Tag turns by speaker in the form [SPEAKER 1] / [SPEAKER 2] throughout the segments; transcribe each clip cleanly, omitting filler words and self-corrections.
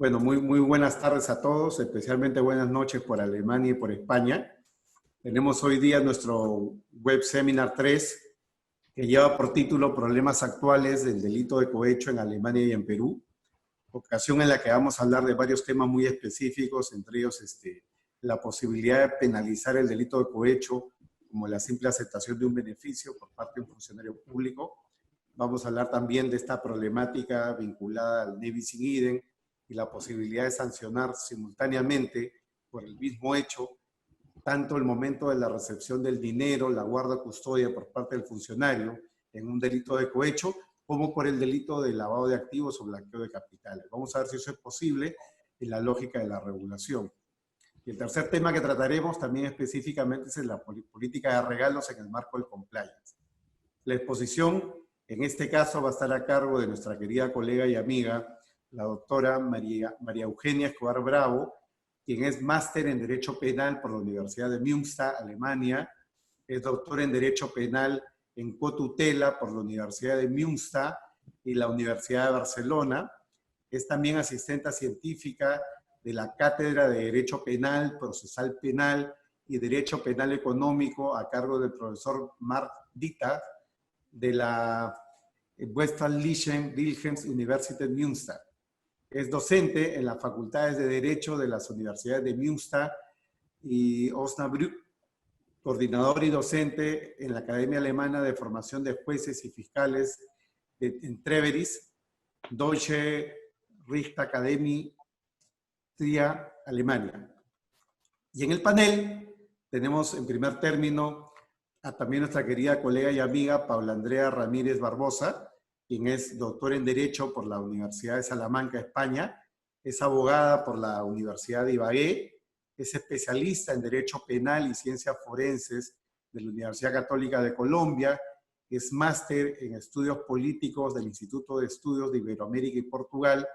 [SPEAKER 1] Bueno, muy buenas tardes a todos, especialmente buenas noches por Alemania y por España. Tenemos hoy día nuestro Web Seminar 3, que lleva por título Problemas actuales del delito de cohecho en Alemania y en Perú, ocasión en la que vamos a hablar de varios temas muy específicos, entre ellos la posibilidad de penalizar el delito de cohecho, como la simple aceptación de un beneficio por parte de un funcionario público. Vamos a hablar también de esta problemática vinculada al ne bis in idem y la posibilidad de sancionar simultáneamente por el mismo hecho, tanto el momento de la recepción del dinero, la guarda custodia por parte del funcionario en un delito de cohecho, como por el delito de lavado de activos o blanqueo de capitales. Vamos a ver si eso es posible en la lógica de la regulación. Y el tercer tema que trataremos también específicamente es la política de regalos en el marco del compliance. La exposición, en este caso, va a estar a cargo de nuestra querida colega y amiga, la doctora María Eugenia Escobar Bravo, quien es máster en Derecho Penal por la Universidad de Münster, Alemania, es doctora en Derecho Penal en cotutela por la Universidad de Münster y la Universidad de Barcelona, es también asistente científica de la Cátedra de Derecho Penal, Procesal Penal y Derecho Penal Económico a cargo del profesor Mark Dittag de la Westfalen Wilhelms Universität Münster. Es docente en las facultades de Derecho de las universidades de Münster y Osnabrück, coordinador y docente en la Academia Alemana de Formación de Jueces y Fiscales en Treveris, Deutsche Richtakademie, Trier, Alemania. Y en el panel tenemos en primer término a también nuestra querida colega y amiga Paula Andrea Ramírez Barbosa, quien es doctora en Derecho por la Universidad de Salamanca, España, es abogada por la Universidad de Ibagué, es especialista en Derecho Penal y Ciencias Forenses de la Universidad Católica de Colombia, es máster en Estudios Políticos del Instituto de Estudios de Iberoamérica y Portugal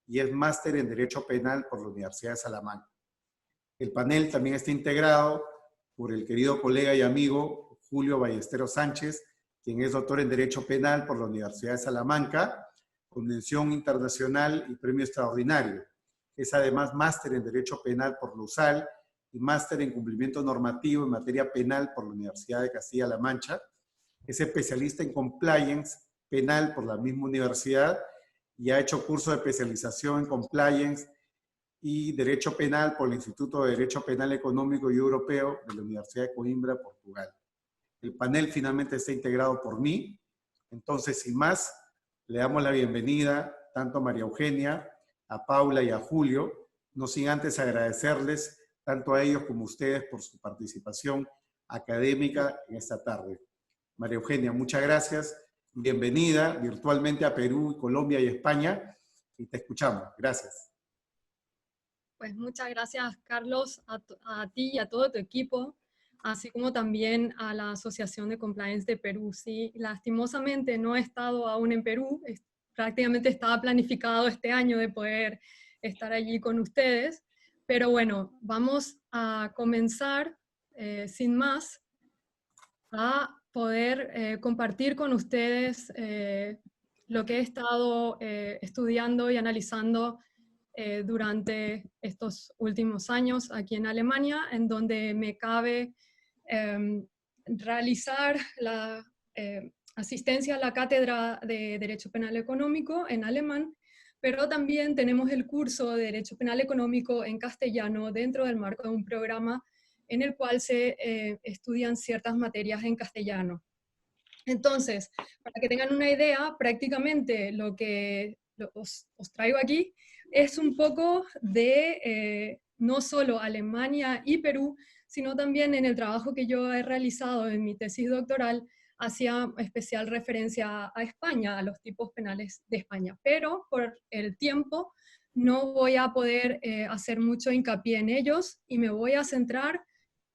[SPEAKER 1] y es máster en Derecho Penal por la Universidad de Salamanca. El panel también está integrado por el querido colega y amigo Julio Ballesteros Sánchez, quien es doctor en Derecho Penal por la Universidad de Salamanca, con mención internacional y premio extraordinario. Es además máster en Derecho Penal por la USAL y máster en Cumplimiento Normativo en materia penal por la Universidad de Castilla-La Mancha. Es especialista en Compliance Penal por la misma universidad y ha hecho curso de especialización en Compliance y Derecho Penal por el Instituto de Derecho Penal Económico y Europeo de la Universidad de Coimbra, Portugal. El panel finalmente está integrado por mí. Entonces, sin más, le damos la bienvenida tanto a María Eugenia, a Paula y a Julio, no sin antes agradecerles tanto a ellos como a ustedes por su participación académica en esta tarde. María Eugenia, muchas gracias. Bienvenida virtualmente a Perú, Colombia y España. Y te escuchamos. Gracias.
[SPEAKER 2] Pues muchas gracias, Carlos, a ti y a todo tu equipo, así como también a la Asociación de Compliance de Perú. Sí, lastimosamente no he estado aún en Perú, prácticamente estaba planificado este año de poder estar allí con ustedes, pero bueno, vamos a comenzar sin más a poder compartir con ustedes lo que he estado estudiando y analizando durante estos últimos años aquí en Alemania, en donde me cabe realizar la asistencia a la Cátedra de Derecho Penal Económico en alemán, pero también tenemos el curso de Derecho Penal Económico en castellano dentro del marco de un programa en el cual se estudian ciertas materias en castellano. Entonces, para que tengan una idea, prácticamente lo que os traigo aquí es un poco de no solo Alemania y Perú, sino también en el trabajo que yo he realizado en mi tesis doctoral, hacía especial referencia a España, a los tipos penales de España. Pero por el tiempo no voy a poder hacer mucho hincapié en ellos y me voy a centrar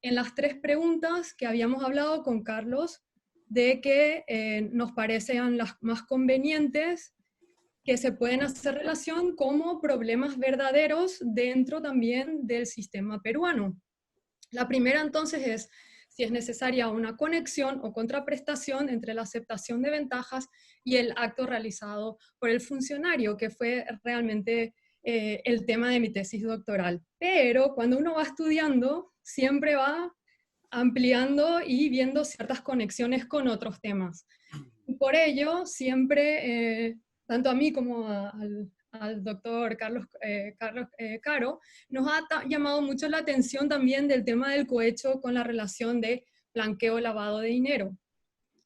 [SPEAKER 2] en las tres preguntas que habíamos hablado con Carlos, de que nos parecen las más convenientes, que se pueden hacer relación como problemas verdaderos dentro también del sistema peruano. La primera entonces es si es necesaria una conexión o contraprestación entre la aceptación de ventajas y el acto realizado por el funcionario, que fue realmente el tema de mi tesis doctoral. Pero cuando uno va estudiando, siempre va ampliando y viendo ciertas conexiones con otros temas. Y por ello, siempre, tanto a mí como al doctor Carlos Caro, nos ha llamado mucho la atención también del tema del cohecho con la relación de blanqueo-lavado de dinero.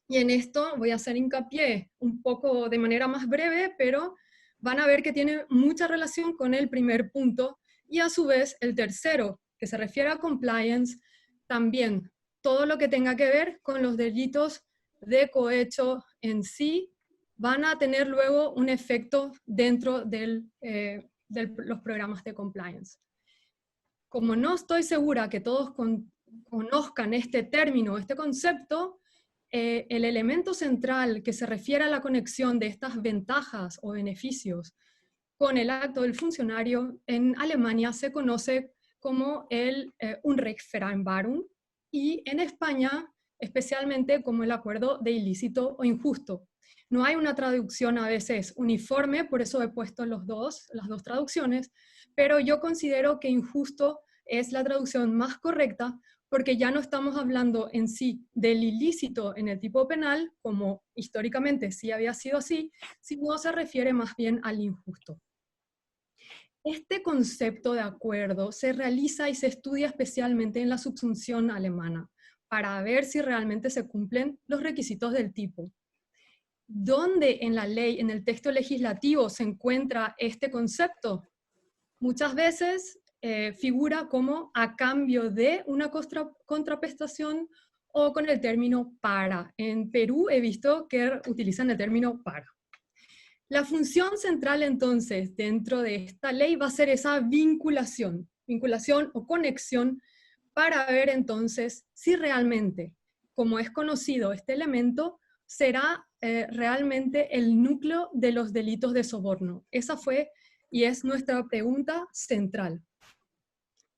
[SPEAKER 2] Y en esto voy a hacer hincapié un poco de manera más breve, pero van a ver que tiene mucha relación con el primer punto y a su vez el tercero, que se refiere a compliance, también todo lo que tenga que ver con los delitos de cohecho en sí van a tener luego un efecto dentro de los programas de compliance. Como no estoy segura que todos conozcan este término, este concepto, el elemento central que se refiere a la conexión de estas ventajas o beneficios con el acto del funcionario en Alemania se conoce como el Unrechtvereinbarung y en España especialmente como el acuerdo de ilícito o injusto. No hay una traducción a veces uniforme, por eso he puesto las dos traducciones, pero yo considero que injusto es la traducción más correcta porque ya no estamos hablando en sí del ilícito en el tipo penal, como históricamente sí había sido así, sino se refiere más bien al injusto. Este concepto de acuerdo se realiza y se estudia especialmente en la subsunción alemana, para ver si realmente se cumplen los requisitos del tipo. ¿Dónde en la ley, en el texto legislativo, se encuentra este concepto? Muchas veces figura como a cambio de una contraprestación o con el término para. En Perú he visto que utilizan el término para. La función central entonces dentro de esta ley va a ser esa vinculación o conexión para ver entonces si realmente, como es conocido este elemento, será realmente el núcleo de los delitos de soborno. Esa fue y es nuestra pregunta central.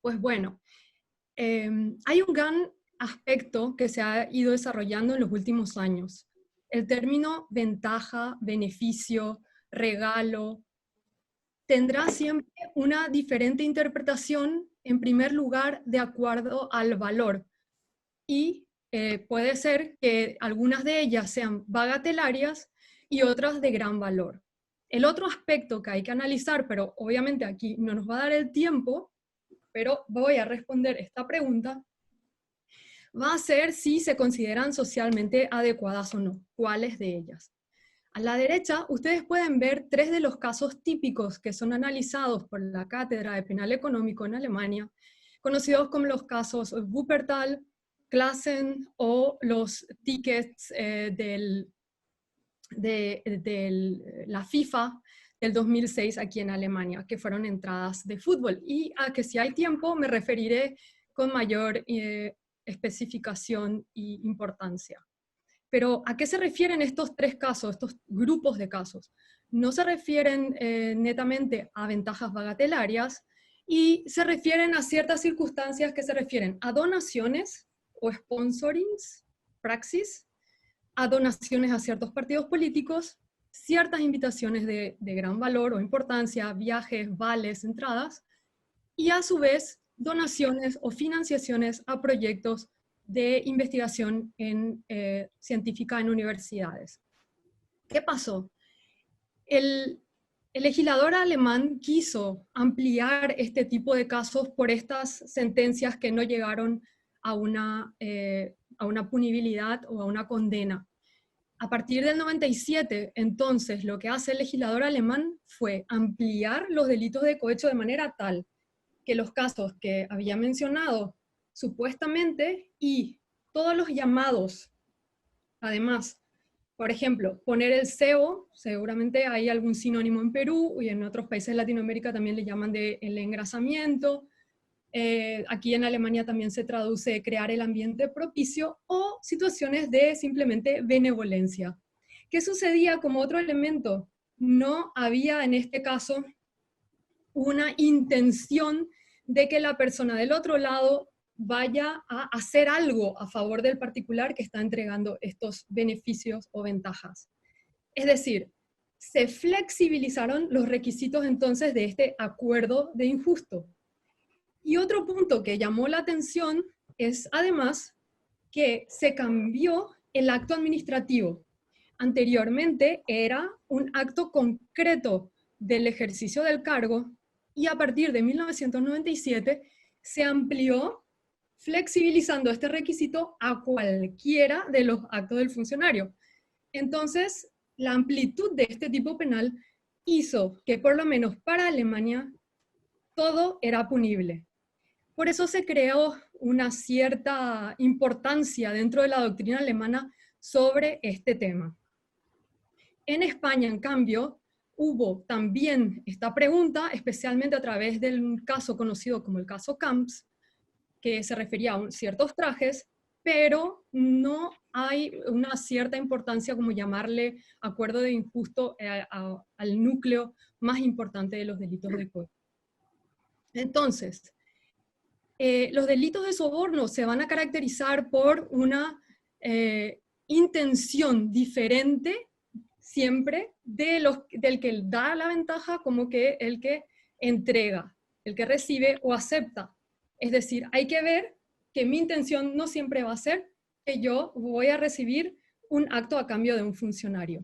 [SPEAKER 2] Pues bueno, hay un gran aspecto que se ha ido desarrollando en los últimos años. El término ventaja, beneficio, regalo, tendrá siempre una diferente interpretación, en primer lugar, de acuerdo al valor. Y puede ser que algunas de ellas sean bagatelarias y otras de gran valor. El otro aspecto que hay que analizar, pero obviamente aquí no nos va a dar el tiempo, pero voy a responder esta pregunta, va a ser si se consideran socialmente adecuadas o no, cuáles de ellas. A la derecha, ustedes pueden ver 3 de los casos típicos que son analizados por la Cátedra de Penal Económico en Alemania, conocidos como los casos Wuppertal, Klassen o los tickets de la FIFA del 2006 aquí en Alemania, que fueron entradas de fútbol. Y a que si hay tiempo me referiré con mayor especificación e importancia. Pero ¿a qué se refieren estos 3 casos, estos grupos de casos? No se refieren netamente a ventajas bagatelarias y se refieren a ciertas circunstancias que se refieren a donaciones o sponsorings, praxis, a donaciones a ciertos partidos políticos, ciertas invitaciones de gran valor o importancia, viajes, vales, entradas, y a su vez donaciones o financiaciones a proyectos de investigación científica en universidades. ¿Qué pasó? El legislador alemán quiso ampliar este tipo de casos por estas sentencias que no llegaron a una punibilidad o a una condena. A partir del 97, entonces, lo que hace el legislador alemán fue ampliar los delitos de cohecho de manera tal que los casos que había mencionado supuestamente y todos los llamados, además, por ejemplo, poner el cebo, seguramente hay algún sinónimo en Perú y en otros países de Latinoamérica también le llaman de el engrasamiento, aquí en Alemania también se traduce crear el ambiente propicio o situaciones de simplemente benevolencia. ¿Qué sucedía como otro elemento? No había en este caso una intención de que la persona del otro lado vaya a hacer algo a favor del particular que está entregando estos beneficios o ventajas. Es decir, se flexibilizaron los requisitos entonces de este acuerdo de injusto. Y otro punto que llamó la atención es además que se cambió el acto administrativo. Anteriormente era un acto concreto del ejercicio del cargo y a partir de 1997 se amplió flexibilizando este requisito a cualquiera de los actos del funcionario. Entonces, la amplitud de este tipo penal hizo que por lo menos para Alemania todo era punible. Por eso se creó una cierta importancia dentro de la doctrina alemana sobre este tema. En España, en cambio, hubo también esta pregunta, especialmente a través del caso conocido como el caso Camps, que se refería a ciertos trajes, pero no hay una cierta importancia como llamarle acuerdo de injusto al núcleo más importante de los delitos de cohecho. Entonces, los delitos de soborno se van a caracterizar por una intención diferente siempre del que da la ventaja como que el que entrega, el que recibe o acepta. Es decir, hay que ver que mi intención no siempre va a ser que yo voy a recibir un acto a cambio de un funcionario.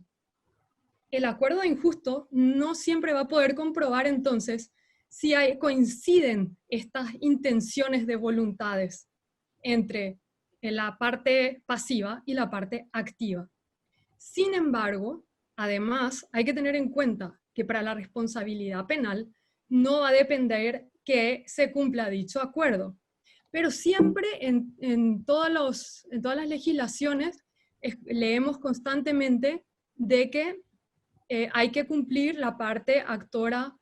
[SPEAKER 2] El acuerdo injusto no siempre va a poder comprobar entonces si coinciden estas intenciones de voluntades entre la parte pasiva y la parte activa. Sin embargo, además, hay que tener en cuenta que para la responsabilidad penal no va a depender que se cumpla dicho acuerdo. Pero siempre en todas las legislaciones leemos constantemente de que hay que cumplir la parte actora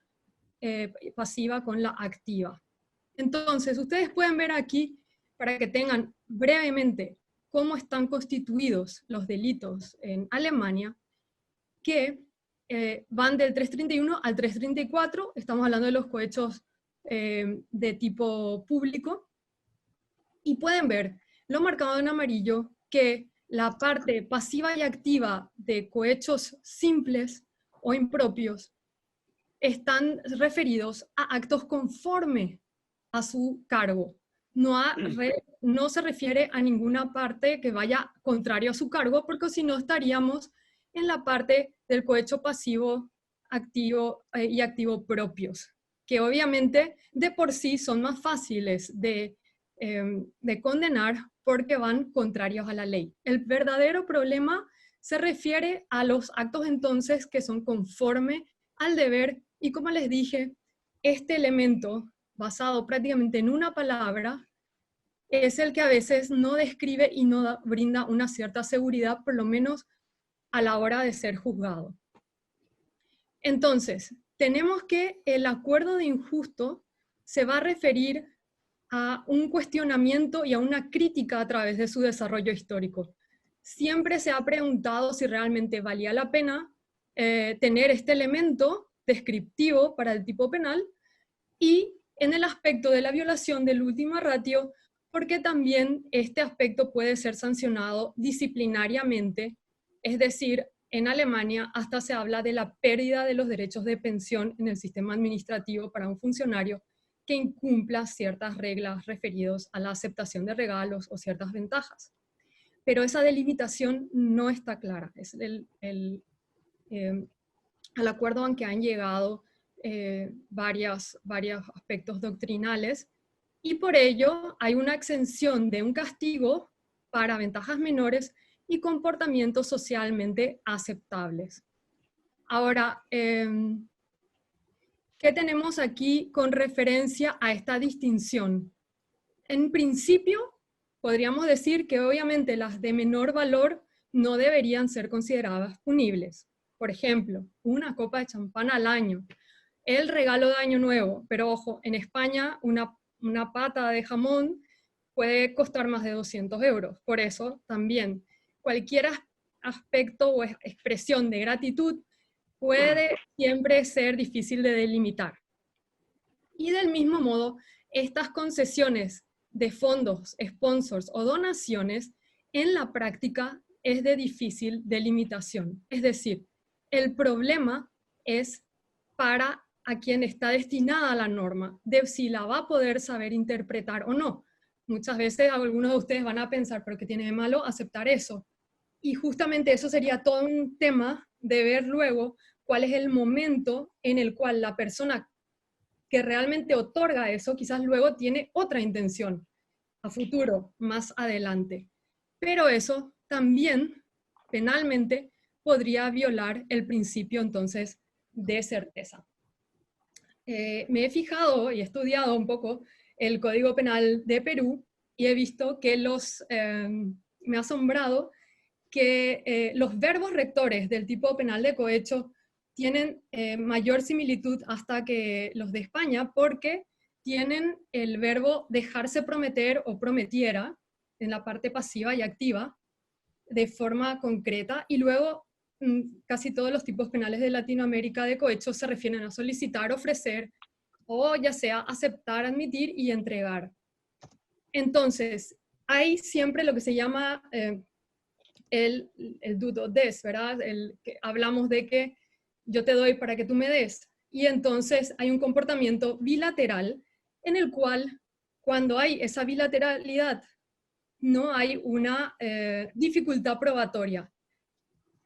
[SPEAKER 2] pasiva con la activa. Entonces, ustedes pueden ver aquí, para que tengan brevemente cómo están constituidos los delitos en Alemania, que van del 331 al 334, estamos hablando de los cohechos de tipo público, y pueden ver lo marcado en amarillo, que la parte pasiva y activa de cohechos simples o impropios están referidos a actos conforme a su cargo. No se refiere a ninguna parte que vaya contrario a su cargo, porque si no estaríamos en la parte del cohecho pasivo, activo y activo propios, que obviamente de por sí son más fáciles de condenar porque van contrarios a la ley. El verdadero problema se refiere a los actos entonces que son conforme al deber, y como les dije, este elemento basado prácticamente en una palabra es el que a veces no describe y no brinda una cierta seguridad, por lo menos a la hora de ser juzgado. Entonces, tenemos que el acuerdo de injusto se va a referir a un cuestionamiento y a una crítica a través de su desarrollo histórico. Siempre se ha preguntado si realmente valía la pena tener este elemento descriptivo para el tipo penal, y en el aspecto de la violación del ultima ratio, porque también este aspecto puede ser sancionado disciplinariamente, es decir, en Alemania hasta se habla de la pérdida de los derechos de pensión en el sistema administrativo para un funcionario que incumpla ciertas reglas referidas a la aceptación de regalos o ciertas ventajas. Pero esa delimitación no está clara. Es al acuerdo en que han llegado varios aspectos doctrinales, y por ello hay una exención de un castigo para ventajas menores y comportamientos socialmente aceptables. Ahora, ¿qué tenemos aquí con referencia a esta distinción? En principio, podríamos decir que obviamente las de menor valor no deberían ser consideradas punibles. Por ejemplo, una copa de champán al año, el regalo de Año Nuevo, pero ojo, en España una pata de jamón puede costar más de 200 euros. Por eso también cualquier aspecto o expresión de gratitud puede siempre ser difícil de delimitar. Y del mismo modo, estas concesiones de fondos, sponsors o donaciones, en la práctica es de difícil delimitación. Es decir, El problema es para a quien está destinada la norma, de si la va a poder saber interpretar o no. Muchas veces algunos de ustedes van a pensar, pero ¿qué tiene de malo aceptar eso? Y justamente eso sería todo un tema de ver luego cuál es el momento en el cual la persona que realmente otorga eso quizás luego tiene otra intención a futuro, más adelante. Pero eso también penalmente podría violar el principio entonces de certeza. Me he fijado y he estudiado un poco el Código Penal de Perú y he visto que me ha asombrado que los verbos rectores del tipo penal de cohecho tienen mayor similitud hasta que los de España, porque tienen el verbo dejarse prometer o prometiera en la parte pasiva y activa de forma concreta, y luego casi todos los tipos penales de Latinoamérica de cohecho se refieren a solicitar, ofrecer, o ya sea aceptar, admitir y entregar. Entonces, hay siempre lo que se llama el do des, ¿verdad? Hablamos de que yo te doy para que tú me des. Y entonces hay un comportamiento bilateral en el cual, cuando hay esa bilateralidad, no hay una dificultad probatoria.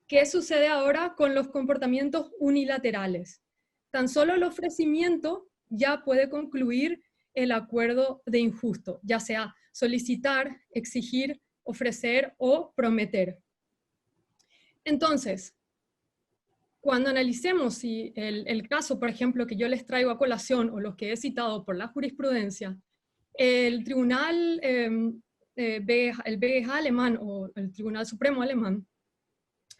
[SPEAKER 2] ¿Qué sucede ahora con los comportamientos unilaterales? Tan solo el ofrecimiento ya puede concluir el acuerdo de injusto, ya sea solicitar, exigir, ofrecer o prometer. Entonces, cuando analicemos si el caso, por ejemplo, que yo les traigo a colación o los que he citado por la jurisprudencia, el Tribunal, el BGH alemán o el Tribunal Supremo alemán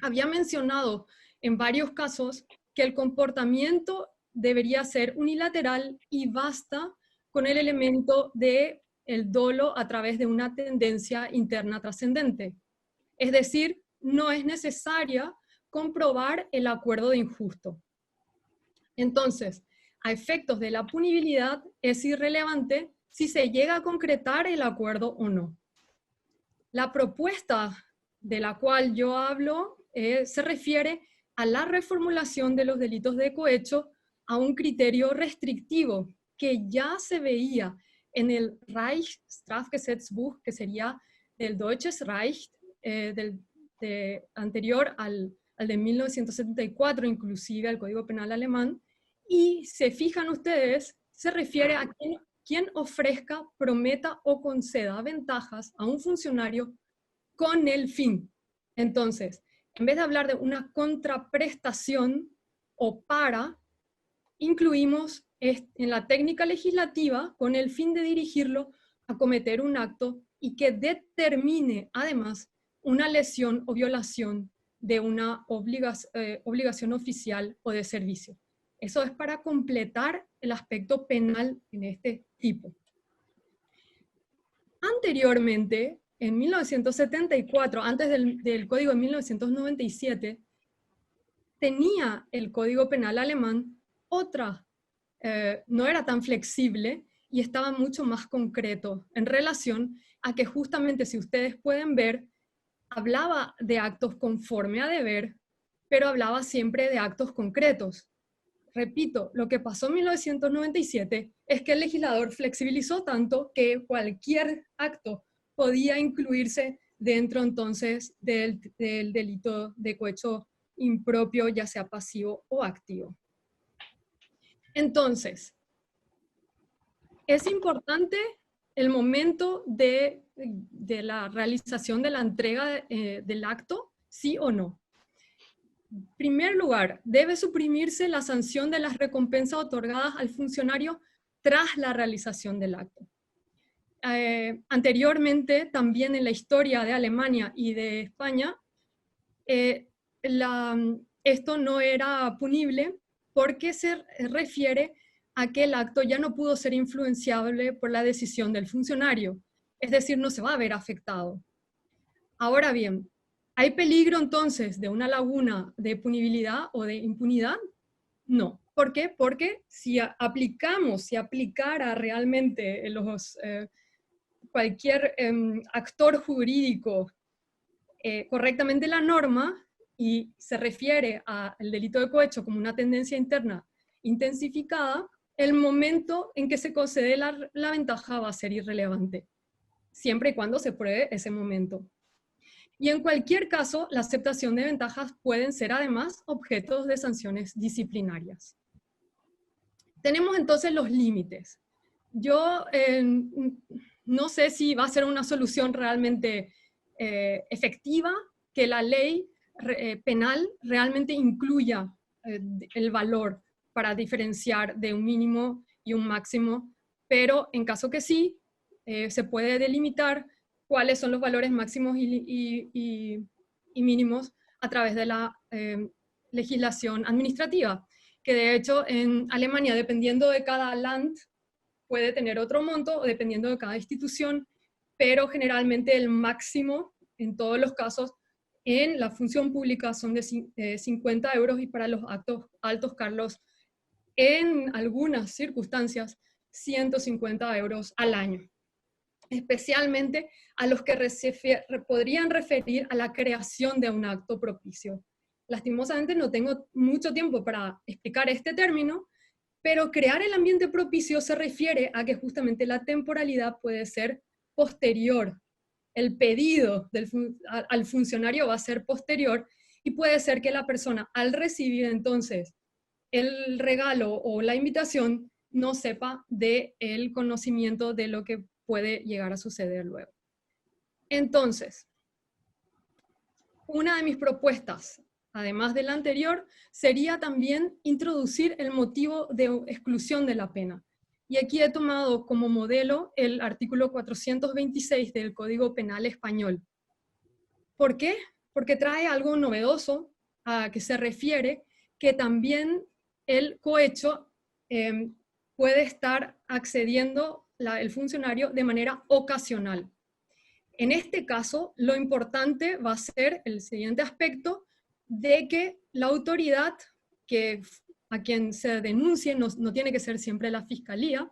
[SPEAKER 2] había mencionado en varios casos que el comportamiento debería ser unilateral y basta con el elemento de el dolo a través de una tendencia interna trascendente. Es decir, no es necesaria comprobar el acuerdo de injusto. Entonces, a efectos de la punibilidad, es irrelevante si se llega a concretar el acuerdo o no. La propuesta de la cual yo hablo se refiere a la reformulación de los delitos de cohecho a un criterio restrictivo que ya se veía en el Reichsstrafgesetzbuch, que sería del Deutsches Reich, anterior al de 1974, inclusive al Código Penal alemán, y se fijan ustedes, se refiere a quien ofrezca, prometa o conceda ventajas a un funcionario con el fin. Entonces, en vez de hablar de una contraprestación o para, incluimos en la técnica legislativa con el fin de dirigirlo a cometer un acto y que determine además una lesión o violación de una obligación oficial o de servicio. Eso es para completar el aspecto penal en este tipo. Anteriormente, en 1974, antes del Código de 1997, tenía el Código Penal alemán no era tan flexible y estaba mucho más concreto en relación a que justamente, si ustedes pueden ver, hablaba de actos conforme a deber, pero hablaba siempre de actos concretos. Repito, lo que pasó en 1997 es que el legislador flexibilizó tanto que cualquier acto podía incluirse dentro entonces del delito de cohecho impropio, ya sea pasivo o activo. Entonces, es importante el momento de la realización de la entrega del acto, sí o no. En primer lugar, debe suprimirse la sanción de las recompensas otorgadas al funcionario tras la realización del acto. Anteriormente, también en la historia de Alemania y de España, esto no era punible porque se refiere a que el acto ya no pudo ser influenciable por la decisión del funcionario, es decir, no se va a ver afectado. Ahora bien, ¿hay peligro entonces de una laguna de punibilidad o de impunidad? No. ¿Por qué? Porque si aplicara realmente cualquier actor jurídico correctamente la norma, y se refiere al delito de cohecho como una tendencia interna intensificada, el momento en que se concede la ventaja va a ser irrelevante, siempre y cuando se pruebe ese momento. Y en cualquier caso, la aceptación de ventajas pueden ser además objetos de sanciones disciplinarias. Tenemos entonces los límites. Yo no sé si va a ser una solución realmente efectiva que la ley penal realmente incluya el valor para diferenciar de un mínimo y un máximo, pero en caso que sí, se puede delimitar cuáles son los valores máximos y mínimos a través de la legislación administrativa, que de hecho en Alemania, dependiendo de cada land, puede tener otro monto, o dependiendo de cada institución, pero generalmente el máximo en todos los casos en la función pública son de 50 euros y para los altos cargos, en algunas circunstancias, 150 euros al año, especialmente a los que podrían referir a la creación de un acto propicio. Lastimosamente no tengo mucho tiempo para explicar este término, pero crear el ambiente propicio se refiere a que justamente la temporalidad puede ser posterior. El pedido al funcionario va a ser posterior y puede ser que la persona al recibir entonces el regalo o la invitación no sepa del conocimiento de lo que puede llegar a suceder luego. Entonces, una de mis propuestas, además de la anterior, sería también introducir el motivo de exclusión de la pena. Y aquí he tomado como modelo el artículo 426 del Código Penal Español. ¿Por qué? Porque trae algo novedoso a que se refiere que también el cohecho puede estar accediendo el funcionario de manera ocasional. En este caso, lo importante va a ser el siguiente aspecto de que la autoridad a quien se denuncie, no tiene que ser siempre la fiscalía,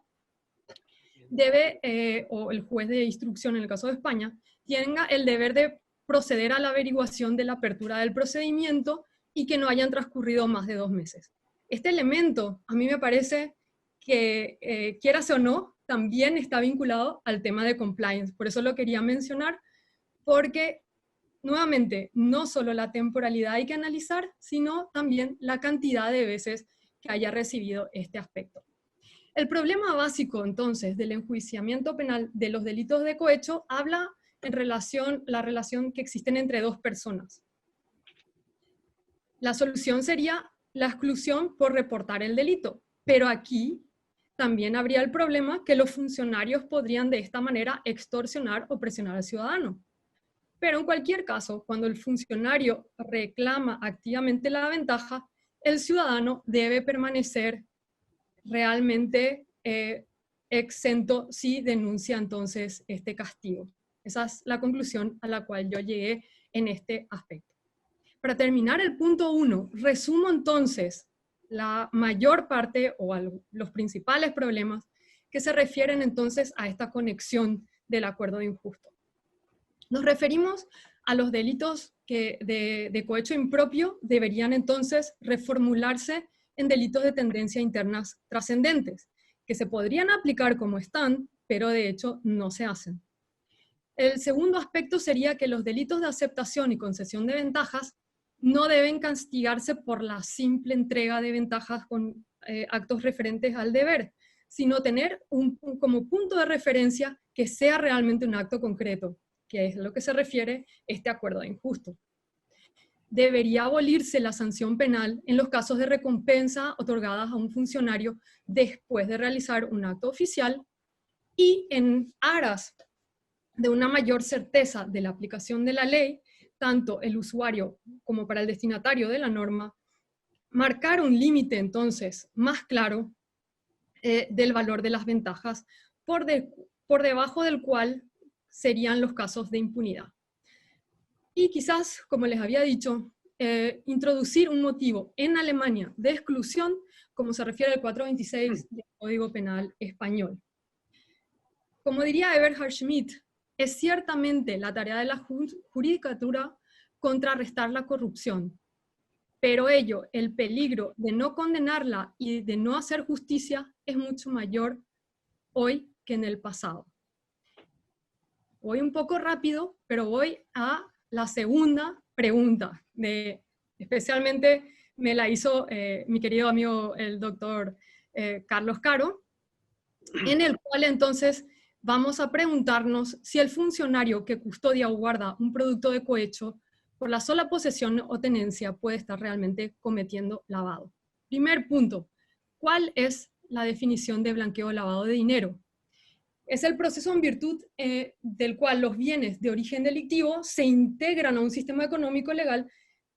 [SPEAKER 2] debe, o el juez de instrucción en el caso de España, tenga el deber de proceder a la averiguación de la apertura del procedimiento y que no hayan transcurrido más de 2 meses. Este elemento a mí me parece que, quieras o no, también está vinculado al tema de compliance. Por eso lo quería mencionar, porque nuevamente, no solo la temporalidad hay que analizar, sino también la cantidad de veces que haya recibido este aspecto. El problema básico, entonces, del enjuiciamiento penal de los delitos de cohecho habla en la relación que existen entre dos personas. La solución sería la exclusión por reportar el delito, pero aquí también habría el problema que los funcionarios podrían de esta manera extorsionar o presionar al ciudadano. Pero en cualquier caso, cuando el funcionario reclama activamente la ventaja, el ciudadano debe permanecer realmente exento si denuncia entonces este castigo. Esa es la conclusión a la cual yo llegué en este aspecto. Para terminar el punto 1, resumo entonces la mayor parte o los principales problemas que se refieren entonces a esta conexión del acuerdo injusto. Nos referimos a los delitos que de cohecho impropio deberían entonces reformularse en delitos de tendencia internas trascendentes, que se podrían aplicar como están, pero de hecho no se hacen. El segundo aspecto sería que los delitos de aceptación y concesión de ventajas no deben castigarse por la simple entrega de ventajas con actos referentes al deber, sino tener como punto de referencia que sea realmente un acto concreto, que es a lo que se refiere este acuerdo injusto. Debería abolirse la sanción penal en los casos de recompensa otorgadas a un funcionario después de realizar un acto oficial y en aras de una mayor certeza de la aplicación de la ley, tanto el usuario como para el destinatario de la norma, marcar un límite entonces más claro del valor de las ventajas por debajo del cual serían los casos de impunidad. Y quizás, como les había dicho, introducir un motivo en Alemania de exclusión, como se refiere al 426 del Código Penal Español. Como diría Eberhard Schmidt, es ciertamente la tarea de la judicatura contrarrestar la corrupción. Pero el peligro de no condenarla y de no hacer justicia es mucho mayor hoy que en el pasado. Voy un poco rápido, pero voy a la segunda pregunta, especialmente me la hizo mi querido amigo el doctor Carlos Caro, en el cual entonces vamos a preguntarnos si el funcionario que custodia o guarda un producto de cohecho por la sola posesión o tenencia puede estar realmente cometiendo lavado. Primer punto, ¿cuál es la definición de blanqueo o lavado de dinero? Es el proceso en virtud del cual los bienes de origen delictivo se integran a un sistema económico legal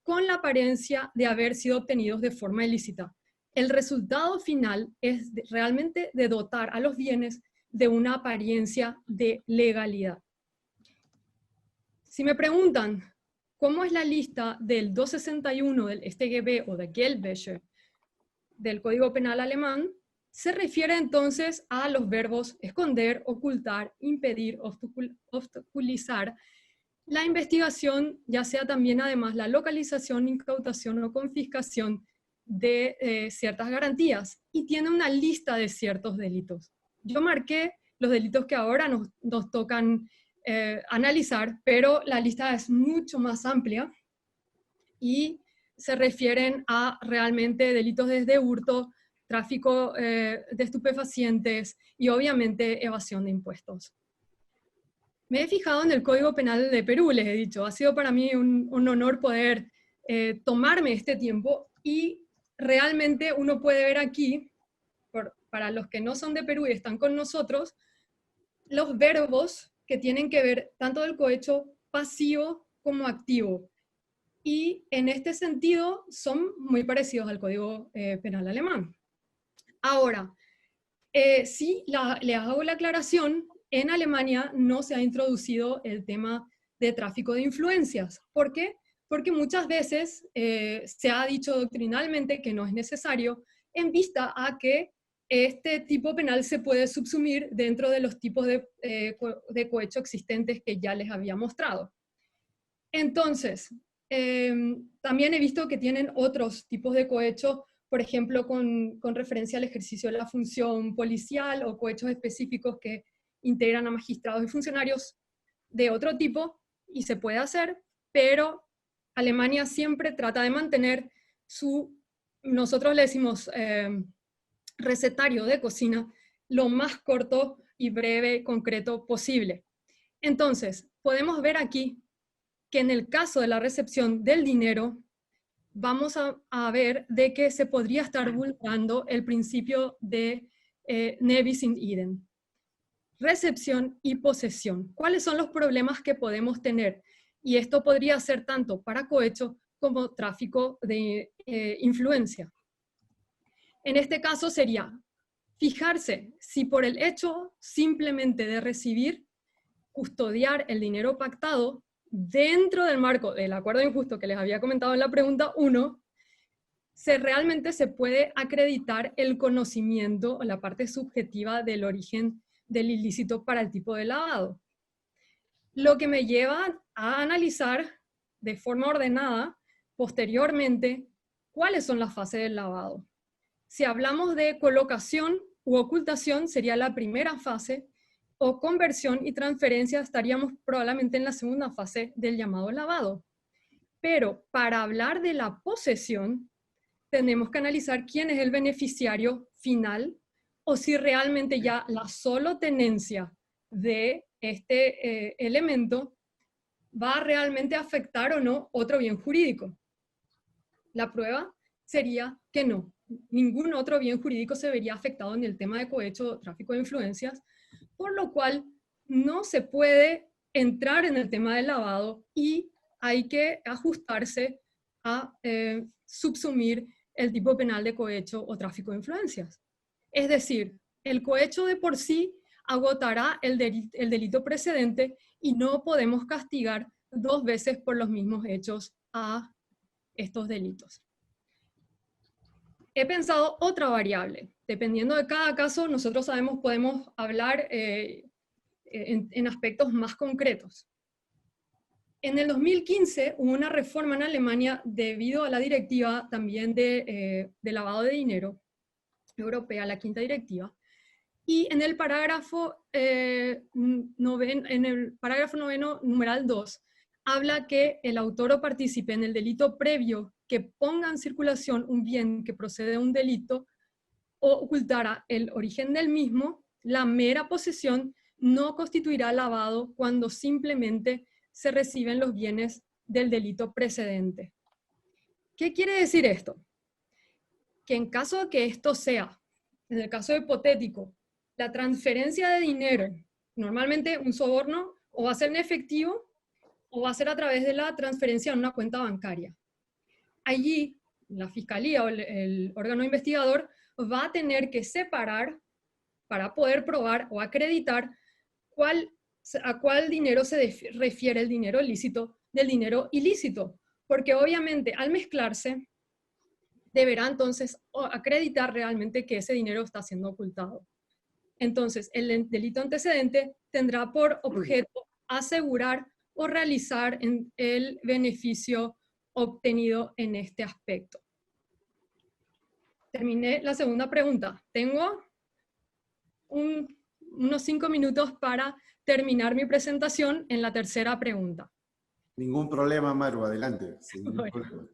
[SPEAKER 2] con la apariencia de haber sido obtenidos de forma ilícita. El resultado final es realmente de dotar a los bienes de una apariencia de legalidad. Si me preguntan, ¿cómo es la lista del 261 del StGB o de Geldwäsche del Código Penal alemán? Se refiere entonces a los verbos esconder, ocultar, impedir, obstaculizar, la investigación, ya sea también además la localización, incautación o confiscación de ciertas garantías, y tiene una lista de ciertos delitos. Yo marqué los delitos que ahora nos tocan analizar, pero la lista es mucho más amplia y se refieren a realmente delitos desde hurto, tráfico de estupefacientes y obviamente evasión de impuestos. Me he fijado en el Código Penal de Perú, les he dicho, ha sido para mí un honor poder tomarme este tiempo y realmente uno puede ver aquí, para los que no son de Perú y están con nosotros, los verbos que tienen que ver tanto del cohecho pasivo como activo. Y en este sentido son muy parecidos al Código Penal alemán. Ahora, sí, les hago la aclaración, en Alemania no se ha introducido el tema de tráfico de influencias. ¿Por qué? Porque muchas veces se ha dicho doctrinalmente que no es necesario en vista a que este tipo penal se puede subsumir dentro de los tipos de cohecho existentes que ya les había mostrado. Entonces, también he visto que tienen otros tipos de cohecho, por ejemplo, con referencia al ejercicio de la función policial o cohechos específicos que integran a magistrados y funcionarios de otro tipo, y se puede hacer, pero Alemania siempre trata de mantener nosotros le decimos recetario de cocina, lo más corto y breve, concreto posible. Entonces, podemos ver aquí que en el caso de la recepción del dinero, vamos a ver de que se podría estar vulnerando el principio de ne bis in idem. Recepción y posesión. ¿Cuáles son los problemas que podemos tener? Y esto podría ser tanto para cohecho como tráfico de influencia. En este caso sería fijarse si por el hecho simplemente de recibir, custodiar el dinero pactado dentro del marco del acuerdo injusto que les había comentado en la pregunta 1, realmente se puede acreditar el conocimiento o la parte subjetiva del origen del ilícito para el tipo de lavado. Lo que me lleva a analizar de forma ordenada posteriormente cuáles son las fases del lavado. Si hablamos de colocación u ocultación sería la primera fase, o conversión y transferencia estaríamos probablemente en la segunda fase del llamado lavado. Pero para hablar de la posesión, tenemos que analizar quién es el beneficiario final, o si realmente ya la solo tenencia de este elemento va a realmente afectar o no otro bien jurídico. La prueba sería que no. Ningún otro bien jurídico se vería afectado en el tema de cohecho o tráfico de influencias, por lo cual no se puede entrar en el tema del lavado y hay que ajustarse a subsumir el tipo penal de cohecho o tráfico de influencias. Es decir, el cohecho de por sí agotará el delito precedente y no podemos castigar dos veces por los mismos hechos a estos delitos. He pensado otra variable. Dependiendo de cada caso, nosotros podemos hablar en aspectos más concretos. En el 2015 hubo una reforma en Alemania debido a la directiva también de lavado de dinero europea, la quinta directiva, y en el parágrafo, noveno, numeral 2, habla que el autor o partícipe en el delito previo que ponga en circulación un bien que procede de un delito o ocultara el origen del mismo, la mera posesión no constituirá lavado cuando simplemente se reciben los bienes del delito precedente. ¿Qué quiere decir esto? Que en caso de que esto sea, en el caso hipotético, la transferencia de dinero, normalmente un soborno, o va a ser en efectivo, o va a ser a través de la transferencia en una cuenta bancaria. Allí, la fiscalía o el órgano investigador va a tener que separar para poder probar o acreditar a cuál dinero se refiere el dinero lícito del dinero ilícito. Porque obviamente al mezclarse, deberá entonces acreditar realmente que ese dinero está siendo ocultado. Entonces, el delito antecedente tendrá por objeto asegurar o realizar el beneficio obtenido en este aspecto. Terminé la segunda pregunta. Tengo unos 5 minutos para terminar mi presentación en la tercera pregunta.
[SPEAKER 1] Ningún problema, Maru, adelante. Sin ningún problema.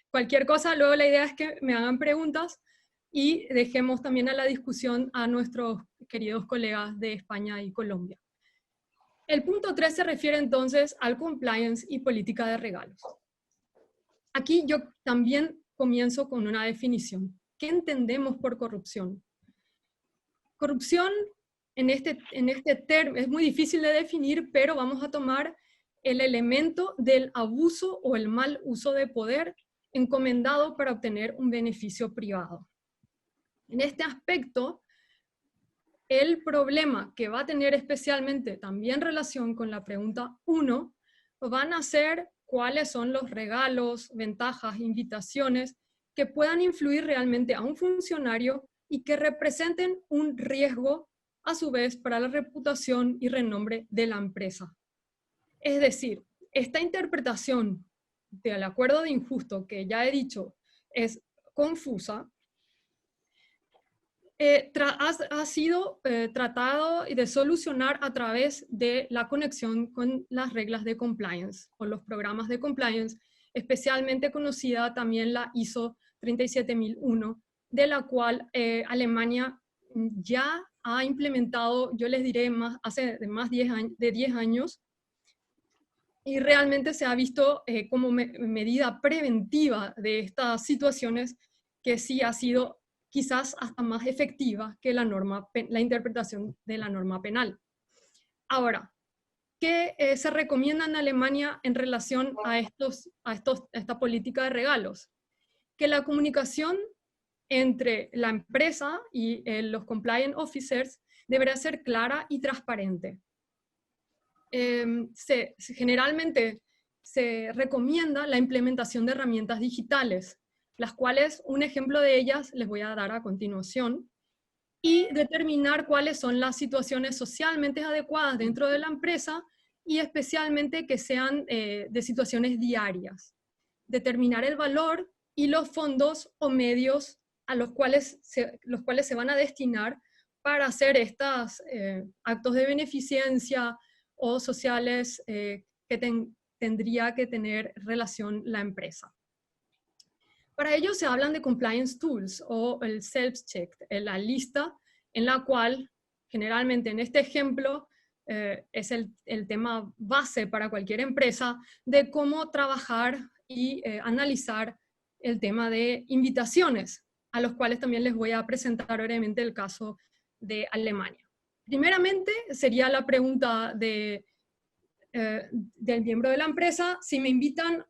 [SPEAKER 2] Cualquier cosa, luego la idea es que me hagan preguntas y dejemos también a la discusión a nuestros queridos colegas de España y Colombia. El punto 3 se refiere entonces al compliance y política de regalos. Aquí yo también comienzo con una definición. ¿Qué entendemos por corrupción? Corrupción en este término es muy difícil de definir, pero vamos a tomar el elemento del abuso o el mal uso de poder encomendado para obtener un beneficio privado. En este aspecto, el problema que va a tener especialmente también relación con la pregunta 1, van a ser cuáles son los regalos, ventajas, invitaciones que puedan influir realmente a un funcionario y que representen un riesgo a su vez para la reputación y renombre de la empresa. Es decir, esta interpretación del acuerdo de injusto que ya he dicho es confusa, ha sido tratado de solucionar a través de la conexión con las reglas de compliance o los programas de compliance, especialmente conocida también la ISO 37001, de la cual Alemania ya ha implementado, yo les diré, hace más de 10 años, y realmente se ha visto como medida preventiva de estas situaciones que sí ha sido quizás hasta más efectiva que la interpretación de la norma penal. Ahora, ¿qué se recomienda en Alemania en relación a esta política de regalos? Que la comunicación entre la empresa y los compliance officers deberá ser clara y transparente. Generalmente se recomienda la implementación de herramientas digitales, las cuales un ejemplo de ellas les voy a dar a continuación, y determinar cuáles son las situaciones socialmente adecuadas dentro de la empresa y especialmente que sean de situaciones diarias. Determinar el valor y los fondos o medios a los cuales se van a destinar para hacer estos actos de beneficencia o sociales que tendría que tener relación la empresa. Para ello se hablan de compliance tools o el self-check, la lista en la cual generalmente en este ejemplo es el tema base para cualquier empresa de cómo trabajar y analizar el tema de invitaciones, a los cuales también les voy a presentar brevemente el caso de Alemania. Primeramente sería la pregunta del miembro de la empresa, si me invitan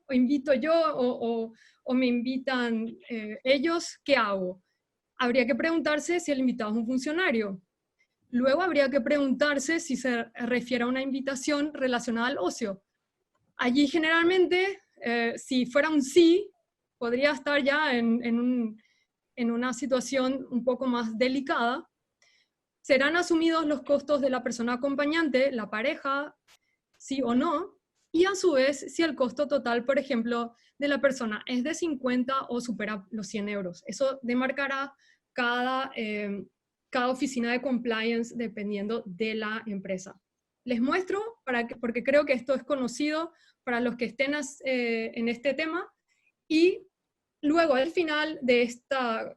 [SPEAKER 2] o invito yo o me invitan ellos, ¿qué hago? Habría que preguntarse si el invitado es un funcionario. Luego habría que preguntarse si se refiere a una invitación relacionada al ocio. Allí generalmente, si fuera un sí, podría estar ya en una situación un poco más delicada. ¿Serán asumidos los costos de la persona acompañante, la pareja, sí o no? y a su vez si el costo total, por ejemplo, de la persona es de 50 o supera los 100 euros. Eso demarcará cada oficina de compliance dependiendo de la empresa. Les muestro, porque creo que esto es conocido para los que estén en este tema, y luego al final de estas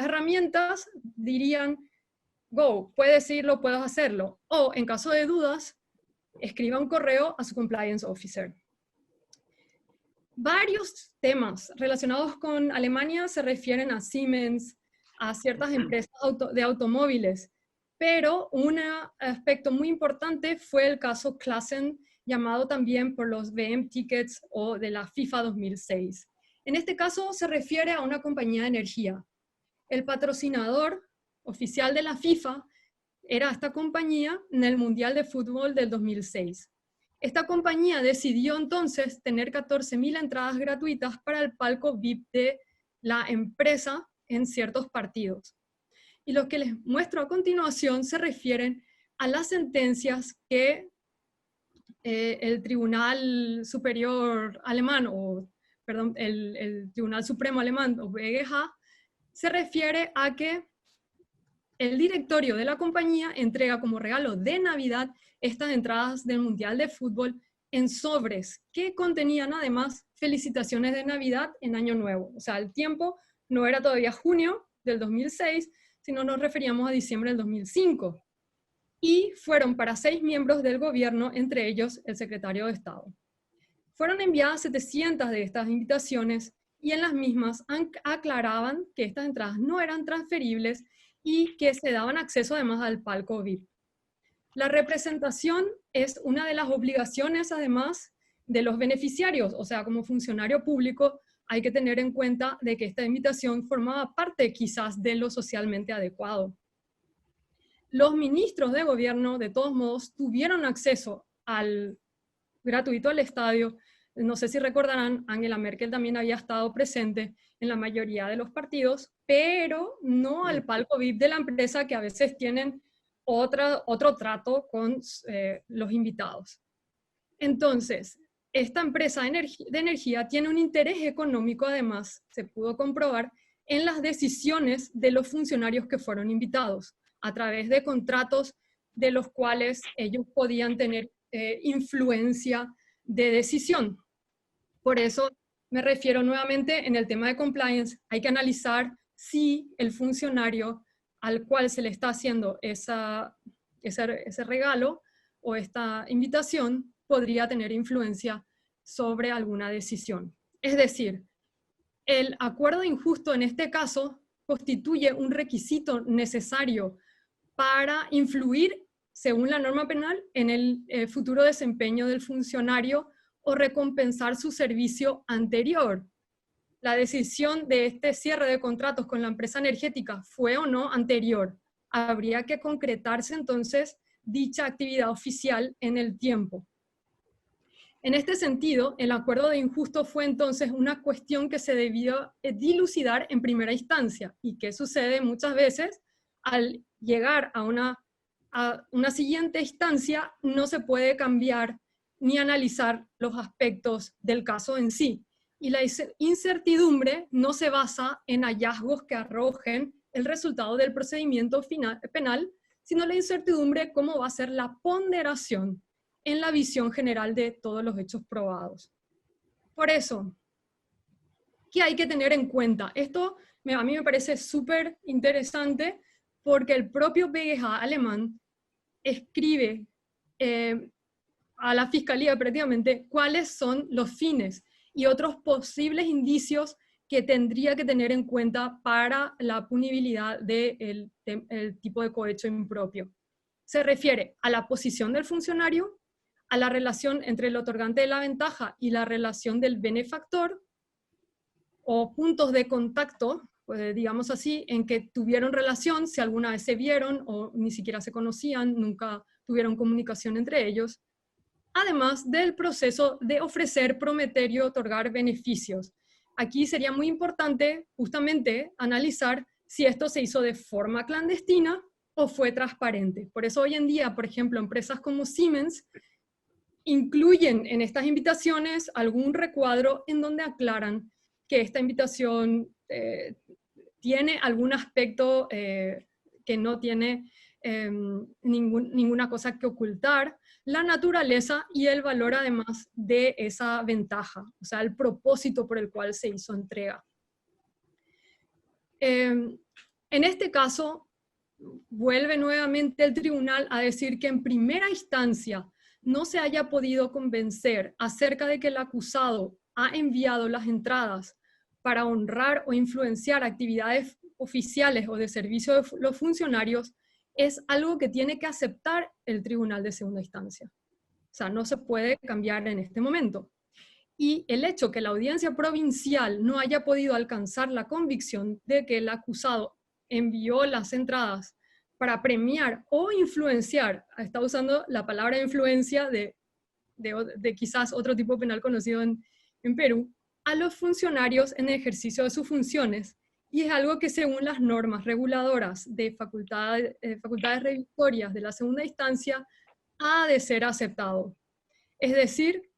[SPEAKER 2] herramientas dirían, go, puedes irlo, puedes hacerlo, o en caso de dudas, escriba un correo a su compliance officer. Varios temas relacionados con Alemania se refieren a Siemens, a ciertas empresas de automóviles, pero un aspecto muy importante fue el caso Klassen, llamado también por los VM Tickets o de la FIFA 2006. En este caso se refiere a una compañía de energía. El patrocinador oficial de la FIFA era esta compañía en el Mundial de Fútbol del 2006. Esta compañía decidió entonces tener 14.000 entradas gratuitas para el palco VIP de la empresa en ciertos partidos. Y lo que les muestro a continuación se refieren a las sentencias que el Tribunal Superior Alemán, el Tribunal Supremo Alemán, o BGH, se refiere a que el directorio de la compañía entrega como regalo de Navidad estas entradas del Mundial de Fútbol en sobres que contenían además felicitaciones de Navidad en Año Nuevo. O sea, el tiempo no era todavía junio del 2006, sino nos referíamos a diciembre del 2005. Y fueron para 6 miembros del gobierno, entre ellos el secretario de Estado. Fueron enviadas 700 de estas invitaciones y en las mismas aclaraban que estas entradas no eran transferibles y que se daban acceso además al palco VIP. La representación es una de las obligaciones además de los beneficiarios, o sea, como funcionario público hay que tener en cuenta de que esta invitación formaba parte quizás de lo socialmente adecuado. Los ministros de gobierno, de todos modos, tuvieron acceso gratuito al estadio. No sé si recordarán, Angela Merkel también había estado presente en la mayoría de los partidos, pero no al palco VIP de la empresa, que a veces tienen otro trato con los invitados. Entonces, esta empresa de energía tiene un interés económico, además, se pudo comprobar, en las decisiones de los funcionarios que fueron invitados, a través de contratos de los cuales ellos podían tener influencia de decisión. Por eso me refiero nuevamente en el tema de compliance, hay que analizar si el funcionario al cual se le está haciendo ese regalo o esta invitación podría tener influencia sobre alguna decisión. Es decir, el acuerdo injusto en este caso constituye un requisito necesario para influir, según la norma penal, en el futuro desempeño del funcionario o recompensar su servicio anterior. La decisión de este cierre de contratos con la empresa energética fue o no anterior. Habría que concretarse entonces dicha actividad oficial en el tiempo. En este sentido, el acuerdo de injusto fue entonces una cuestión que se debió dilucidar en primera instancia y que sucede muchas veces al llegar a una siguiente instancia no se puede cambiar ni analizar los aspectos del caso en sí. Y la incertidumbre no se basa en hallazgos que arrojen el resultado del procedimiento penal, sino la incertidumbre cómo va a ser la ponderación en la visión general de todos los hechos probados. Por eso, ¿qué hay que tener en cuenta? Esto a mí me parece súper interesante porque el propio BGH alemán escribe a la fiscalía prácticamente cuáles son los fines y otros posibles indicios que tendría que tener en cuenta para la punibilidad del tipo de cohecho impropio. Se refiere a la posición del funcionario, a la relación entre el otorgante de la ventaja y la relación del benefactor, o puntos de contacto, pues, digamos así, en que tuvieron relación, si alguna vez se vieron o ni siquiera se conocían, nunca tuvieron comunicación entre ellos, además del proceso de ofrecer, prometer y otorgar beneficios. Aquí sería muy importante justamente analizar si esto se hizo de forma clandestina o fue transparente. Por eso hoy en día, por ejemplo, empresas como Siemens incluyen en estas invitaciones algún recuadro en donde aclaran que esta invitación tiene algún aspecto que no tiene ninguna cosa que ocultar, la naturaleza y el valor además de esa ventaja, o sea, el propósito por el cual se hizo entrega. En este caso, vuelve nuevamente el tribunal a decir que en primera instancia no se haya podido convencer acerca de que el acusado ha enviado las entradas para honrar o influenciar actividades oficiales o de servicio de los funcionarios, es algo que tiene que aceptar el tribunal de segunda instancia. O sea, no se puede cambiar en este momento. Y el hecho que la audiencia provincial no haya podido alcanzar la convicción de que el acusado envió las entradas para premiar o influenciar, está usando la palabra influencia de quizás otro tipo penal conocido en Perú, a los funcionarios en el ejercicio de sus funciones, y es algo que según las normas reguladoras de facultades revisorias de la segunda instancia ha de ser aceptado. Es decir,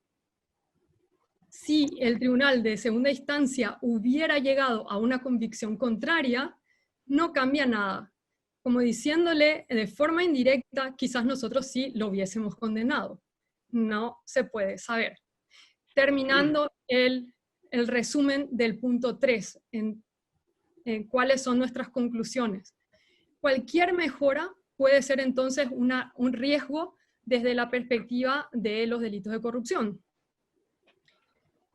[SPEAKER 2] si el tribunal de segunda instancia hubiera llegado a una convicción contraria, no cambia nada. Como diciéndole de forma indirecta, quizás nosotros sí lo hubiésemos condenado. No se puede saber. Terminando el resumen del punto 3, en cuáles son nuestras conclusiones. Cualquier mejora puede ser entonces un riesgo desde la perspectiva de los delitos de corrupción.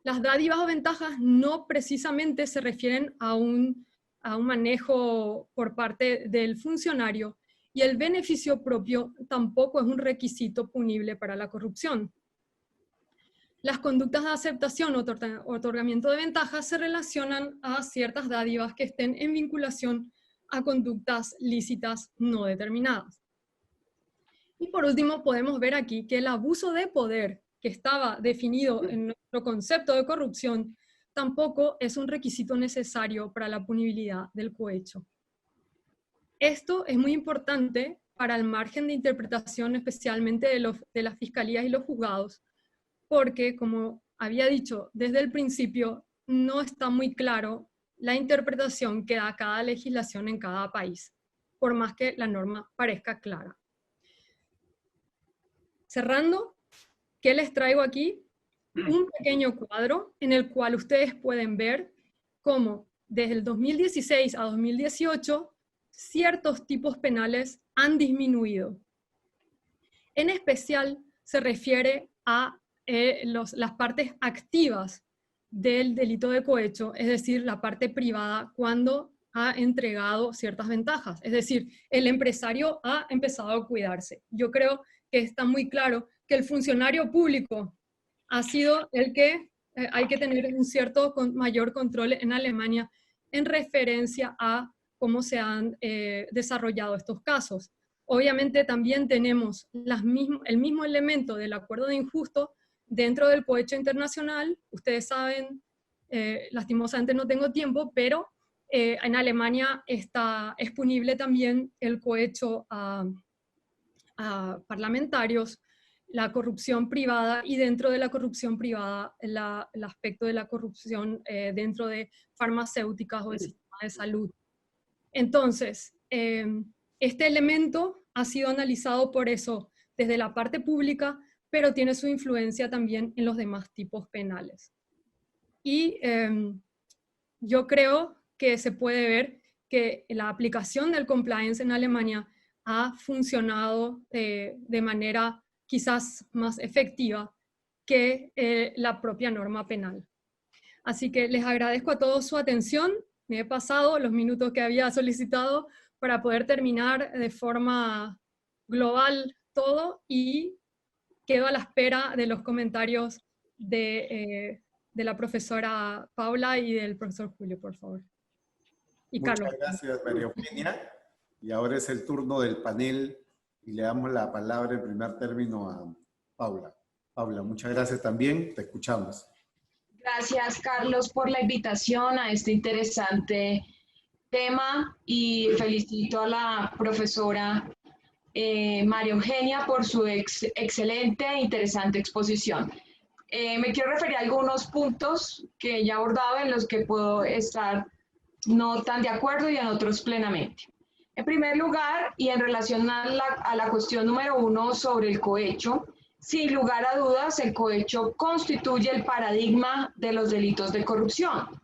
[SPEAKER 2] Las dádivas o ventajas no precisamente se refieren a un manejo por parte del funcionario, y el beneficio propio tampoco es un requisito punible para la corrupción. Las conductas de aceptación o otorgamiento de ventajas se relacionan a ciertas dádivas que estén en vinculación a conductas lícitas no determinadas. Y por último, podemos ver aquí que el abuso de poder, que estaba definido en nuestro concepto de corrupción, tampoco es un requisito necesario para la punibilidad del cohecho. Esto es muy importante para el margen de interpretación, especialmente de las fiscalías y los juzgados, porque, como había dicho desde el principio, no está muy claro la interpretación que da cada legislación en cada país, por más que la norma parezca clara. Cerrando, ¿qué les traigo aquí? Un pequeño cuadro en el cual ustedes pueden ver cómo desde el 2016 a 2018 ciertos tipos penales han disminuido. En especial se refiere a las partes activas del delito de cohecho, es decir, la parte privada cuando ha entregado ciertas ventajas. Es decir, el empresario ha empezado a cuidarse. Yo creo que está muy claro que el funcionario público ha sido el que hay que tener un cierto mayor control en Alemania en referencia a cómo se han desarrollado estos casos. Obviamente también tenemos el mismo elemento del acuerdo de injusto dentro del cohecho internacional. Ustedes saben, lastimosamente no tengo tiempo, pero en Alemania es punible también el cohecho a parlamentarios, la corrupción privada, y dentro de la corrupción privada el aspecto de la corrupción dentro de farmacéuticas o el sistema de salud. Entonces, este elemento ha sido analizado por eso desde la parte pública, pero tiene su influencia también en los demás tipos penales. Y yo creo que se puede ver que la aplicación del compliance en Alemania ha funcionado de manera quizás más efectiva que la propia norma penal. Así que les agradezco a todos su atención. Me he pasado los minutos que había solicitado para poder terminar de forma global todo, y quedo a la espera de los comentarios de la profesora Paula y del profesor Julio, por favor. Y
[SPEAKER 1] Muchas
[SPEAKER 2] Carlos.
[SPEAKER 1] gracias, María Eugenia. Y ahora es el turno del panel y le damos la palabra en primer término a Paula. Paula, muchas gracias también. Te escuchamos.
[SPEAKER 3] Gracias, Carlos, por la invitación a este interesante tema, y felicito a la profesora María Eugenia, por su excelente e interesante exposición. Me quiero referir a algunos puntos que ella abordaba en los que puedo estar no tan de acuerdo y en otros plenamente. En primer lugar, y en relación a la cuestión número 1 sobre el cohecho, sin lugar a dudas, el cohecho constituye el paradigma de los delitos de corrupción,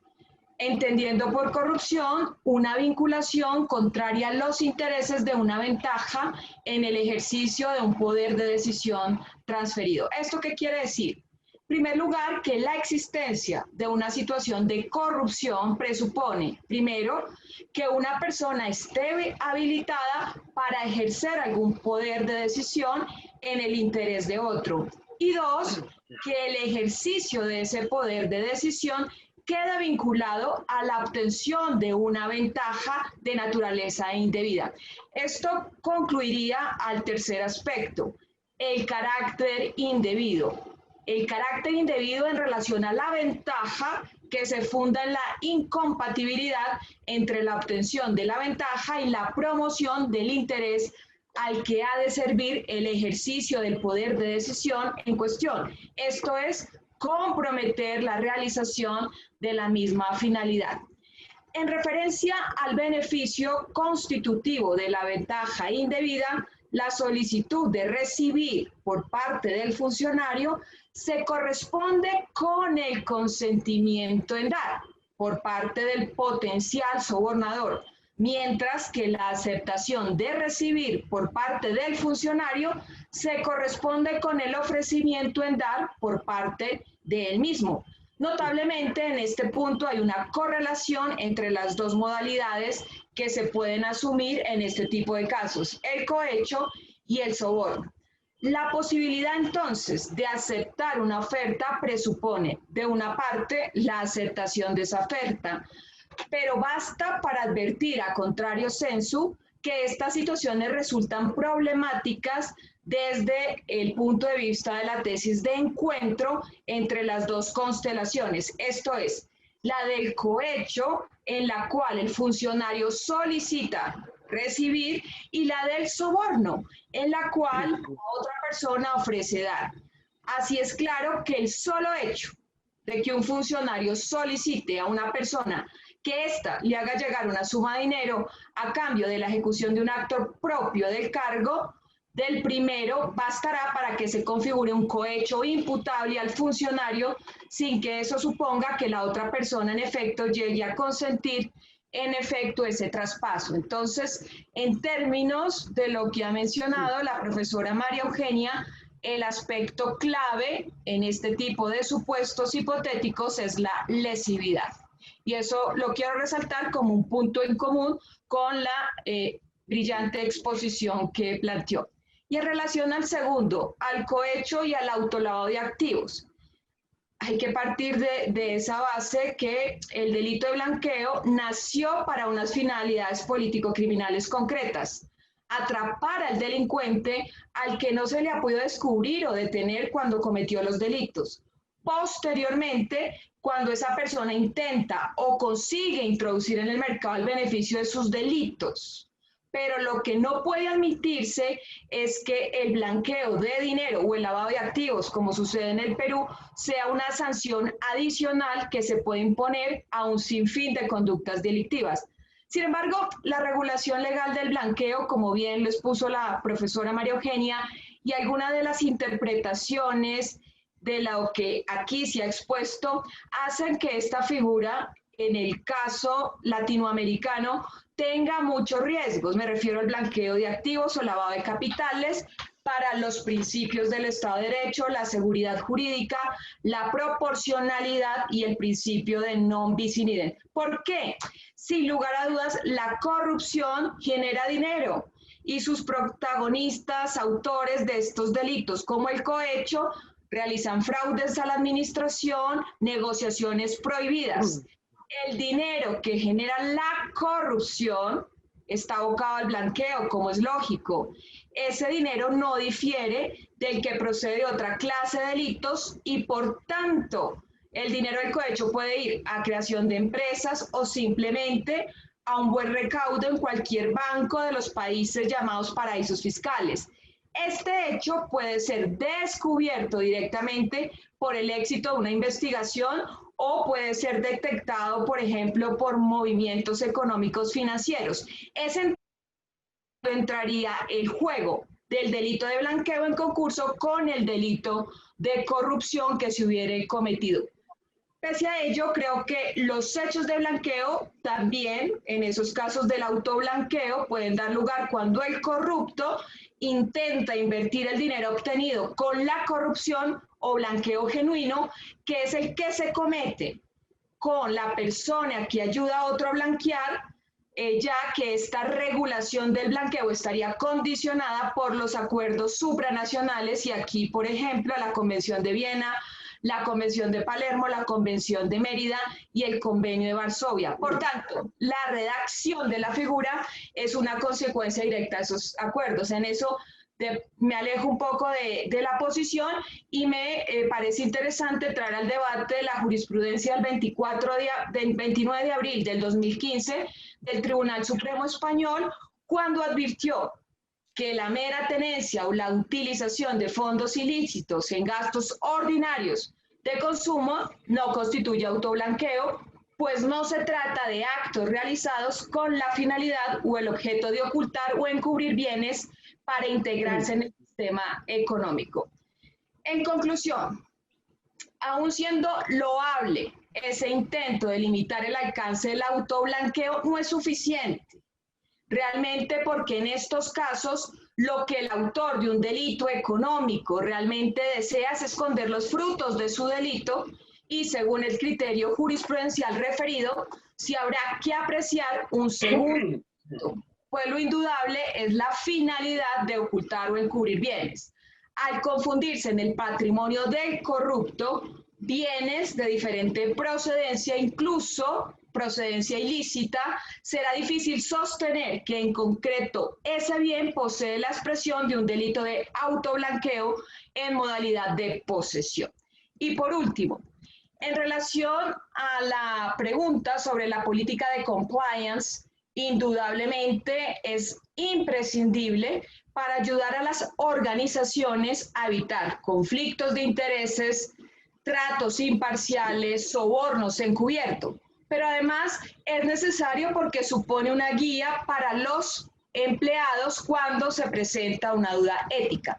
[SPEAKER 3] entendiendo por corrupción una vinculación contraria a los intereses de una ventaja en el ejercicio de un poder de decisión transferido. ¿Esto qué quiere decir? En primer lugar, que la existencia de una situación de corrupción presupone, primero, que una persona esté habilitada para ejercer algún poder de decisión en el interés de otro. Y dos, que el ejercicio de ese poder de decisión queda vinculado a la obtención de una ventaja de naturaleza indebida. Esto concluiría al tercer aspecto, el carácter indebido. El carácter indebido en relación a la ventaja que se funda en la incompatibilidad entre la obtención de la ventaja y la promoción del interés al que ha de servir el ejercicio del poder de decisión en cuestión. Esto es, comprometer la realización de la misma finalidad. En referencia al beneficio constitutivo de la ventaja indebida, la solicitud de recibir por parte del funcionario se corresponde con el consentimiento en dar por parte del potencial sobornador, mientras que la aceptación de recibir por parte del funcionario se corresponde con el ofrecimiento en dar por parte de él mismo. Notablemente, en este punto hay una correlación entre las dos modalidades que se pueden asumir en este tipo de casos, el cohecho y el soborno. La posibilidad entonces de aceptar una oferta presupone, de una parte, la aceptación de esa oferta, pero basta para advertir a contrario sensu que estas situaciones resultan problemáticas desde el punto de vista de la tesis de encuentro entre las dos constelaciones, esto es, la del cohecho, en la cual el funcionario solicita recibir, y la del soborno, en la cual otra persona ofrece dar. Así es claro que el solo hecho de que un funcionario solicite a una persona que ésta le haga llegar una suma de dinero a cambio de la ejecución de un acto propio del cargo del primero bastará para que se configure un cohecho imputable al funcionario sin que eso suponga que la otra persona en efecto llegue a consentir en efecto ese traspaso. Entonces, en términos de lo que ha mencionado la profesora María Eugenia, el aspecto clave en este tipo de supuestos hipotéticos es la lesividad. Y eso lo quiero resaltar como un punto en común con la brillante exposición que planteó. Y en relación al segundo, al cohecho y al autolavado de activos, hay que partir de esa base que el delito de blanqueo nació para unas finalidades político-criminales concretas. Atrapar al delincuente al que no se le ha podido descubrir o detener cuando cometió los delitos. Posteriormente, cuando esa persona intenta o consigue introducir en el mercado el beneficio de sus delitos. Pero lo que no puede admitirse es que el blanqueo de dinero o el lavado de activos, como sucede en el Perú, sea una sanción adicional que se puede imponer a un sinfín de conductas delictivas. Sin embargo, la regulación legal del blanqueo, como bien lo expuso la profesora María Eugenia, y algunas de las interpretaciones de lo que aquí se ha expuesto, hacen que esta figura, en el caso latinoamericano, tenga muchos riesgos. Me refiero al blanqueo de activos o lavado de capitales para los principios del Estado de Derecho, la seguridad jurídica, la proporcionalidad y el principio de non bis in idem. ¿Por qué? Sin lugar a dudas, la corrupción genera dinero y sus protagonistas, autores de estos delitos, como el cohecho, realizan fraudes a la administración, negociaciones prohibidas. El dinero que genera la corrupción está abocado al blanqueo, como es lógico. Ese dinero no difiere del que procede de otra clase de delitos y, por tanto, el dinero del cohecho puede ir a creación de empresas o simplemente a un buen recaudo en cualquier banco de los países llamados paraísos fiscales. Este hecho puede ser descubierto directamente por el éxito de una investigación o puede ser detectado, por ejemplo, por movimientos económicos financieros. Ese entraría el juego del delito de blanqueo en concurso con el delito de corrupción que se hubiera cometido. Pese a ello, creo que los hechos de blanqueo también, en esos casos del autoblanqueo, pueden dar lugar cuando el corrupto intenta invertir el dinero obtenido con la corrupción o blanqueo genuino, que es el que se comete con la persona que ayuda a otro a blanquear, ya que esta regulación del blanqueo estaría condicionada por los acuerdos supranacionales y aquí, por ejemplo, la Convención de Viena, la Convención de Palermo, la Convención de Mérida y el Convenio de Varsovia. Por tanto, la redacción de la figura es una consecuencia directa de esos acuerdos. En eso me alejo un poco de la posición y me parece interesante traer al debate la jurisprudencia del 29 de abril del 2015 del Tribunal Supremo Español, cuando advirtió que la mera tenencia o la utilización de fondos ilícitos en gastos ordinarios de consumo no constituye autoblanqueo, pues no se trata de actos realizados con la finalidad o el objeto de ocultar o encubrir bienes para integrarse en el sistema económico. En conclusión, aun siendo loable ese intento de limitar el alcance del autoblanqueo, no es suficiente. Realmente porque en estos casos lo que el autor de un delito económico realmente desea es esconder los frutos de su delito y según el criterio jurisprudencial referido, si habrá que apreciar un segundo, pues lo indudable es la finalidad de ocultar o encubrir bienes. Al confundirse en el patrimonio del corrupto, bienes de diferente procedencia, incluso procedencia ilícita, será difícil sostener que en concreto ese bien posee la expresión de un delito de autoblanqueo en modalidad de posesión. Y por último, en relación a la pregunta sobre la política de compliance, indudablemente es imprescindible para ayudar a las organizaciones a evitar conflictos de intereses, tratos imparciales, sobornos encubiertos. Pero además es necesario porque supone una guía para los empleados cuando se presenta una duda ética.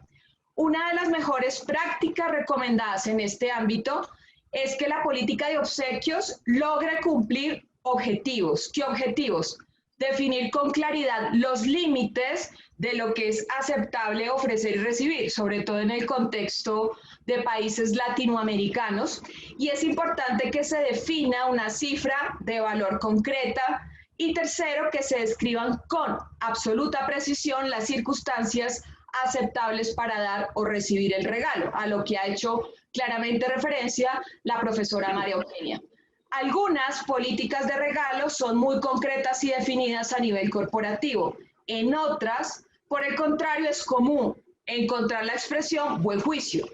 [SPEAKER 3] Una de las mejores prácticas recomendadas en este ámbito es que la política de obsequios logre cumplir objetivos. ¿Qué objetivos? Definir con claridad los límites de lo que es aceptable ofrecer y recibir, sobre todo en el contexto de países latinoamericanos. Y es importante que se defina una cifra de valor concreta. Y tercero, que se describan con absoluta precisión las circunstancias aceptables para dar o recibir el regalo, a lo que ha hecho claramente referencia la profesora María Eugenia. Algunas políticas de regalo son muy concretas y definidas a nivel corporativo. En otras, por el contrario, es común encontrar la expresión buen juicio.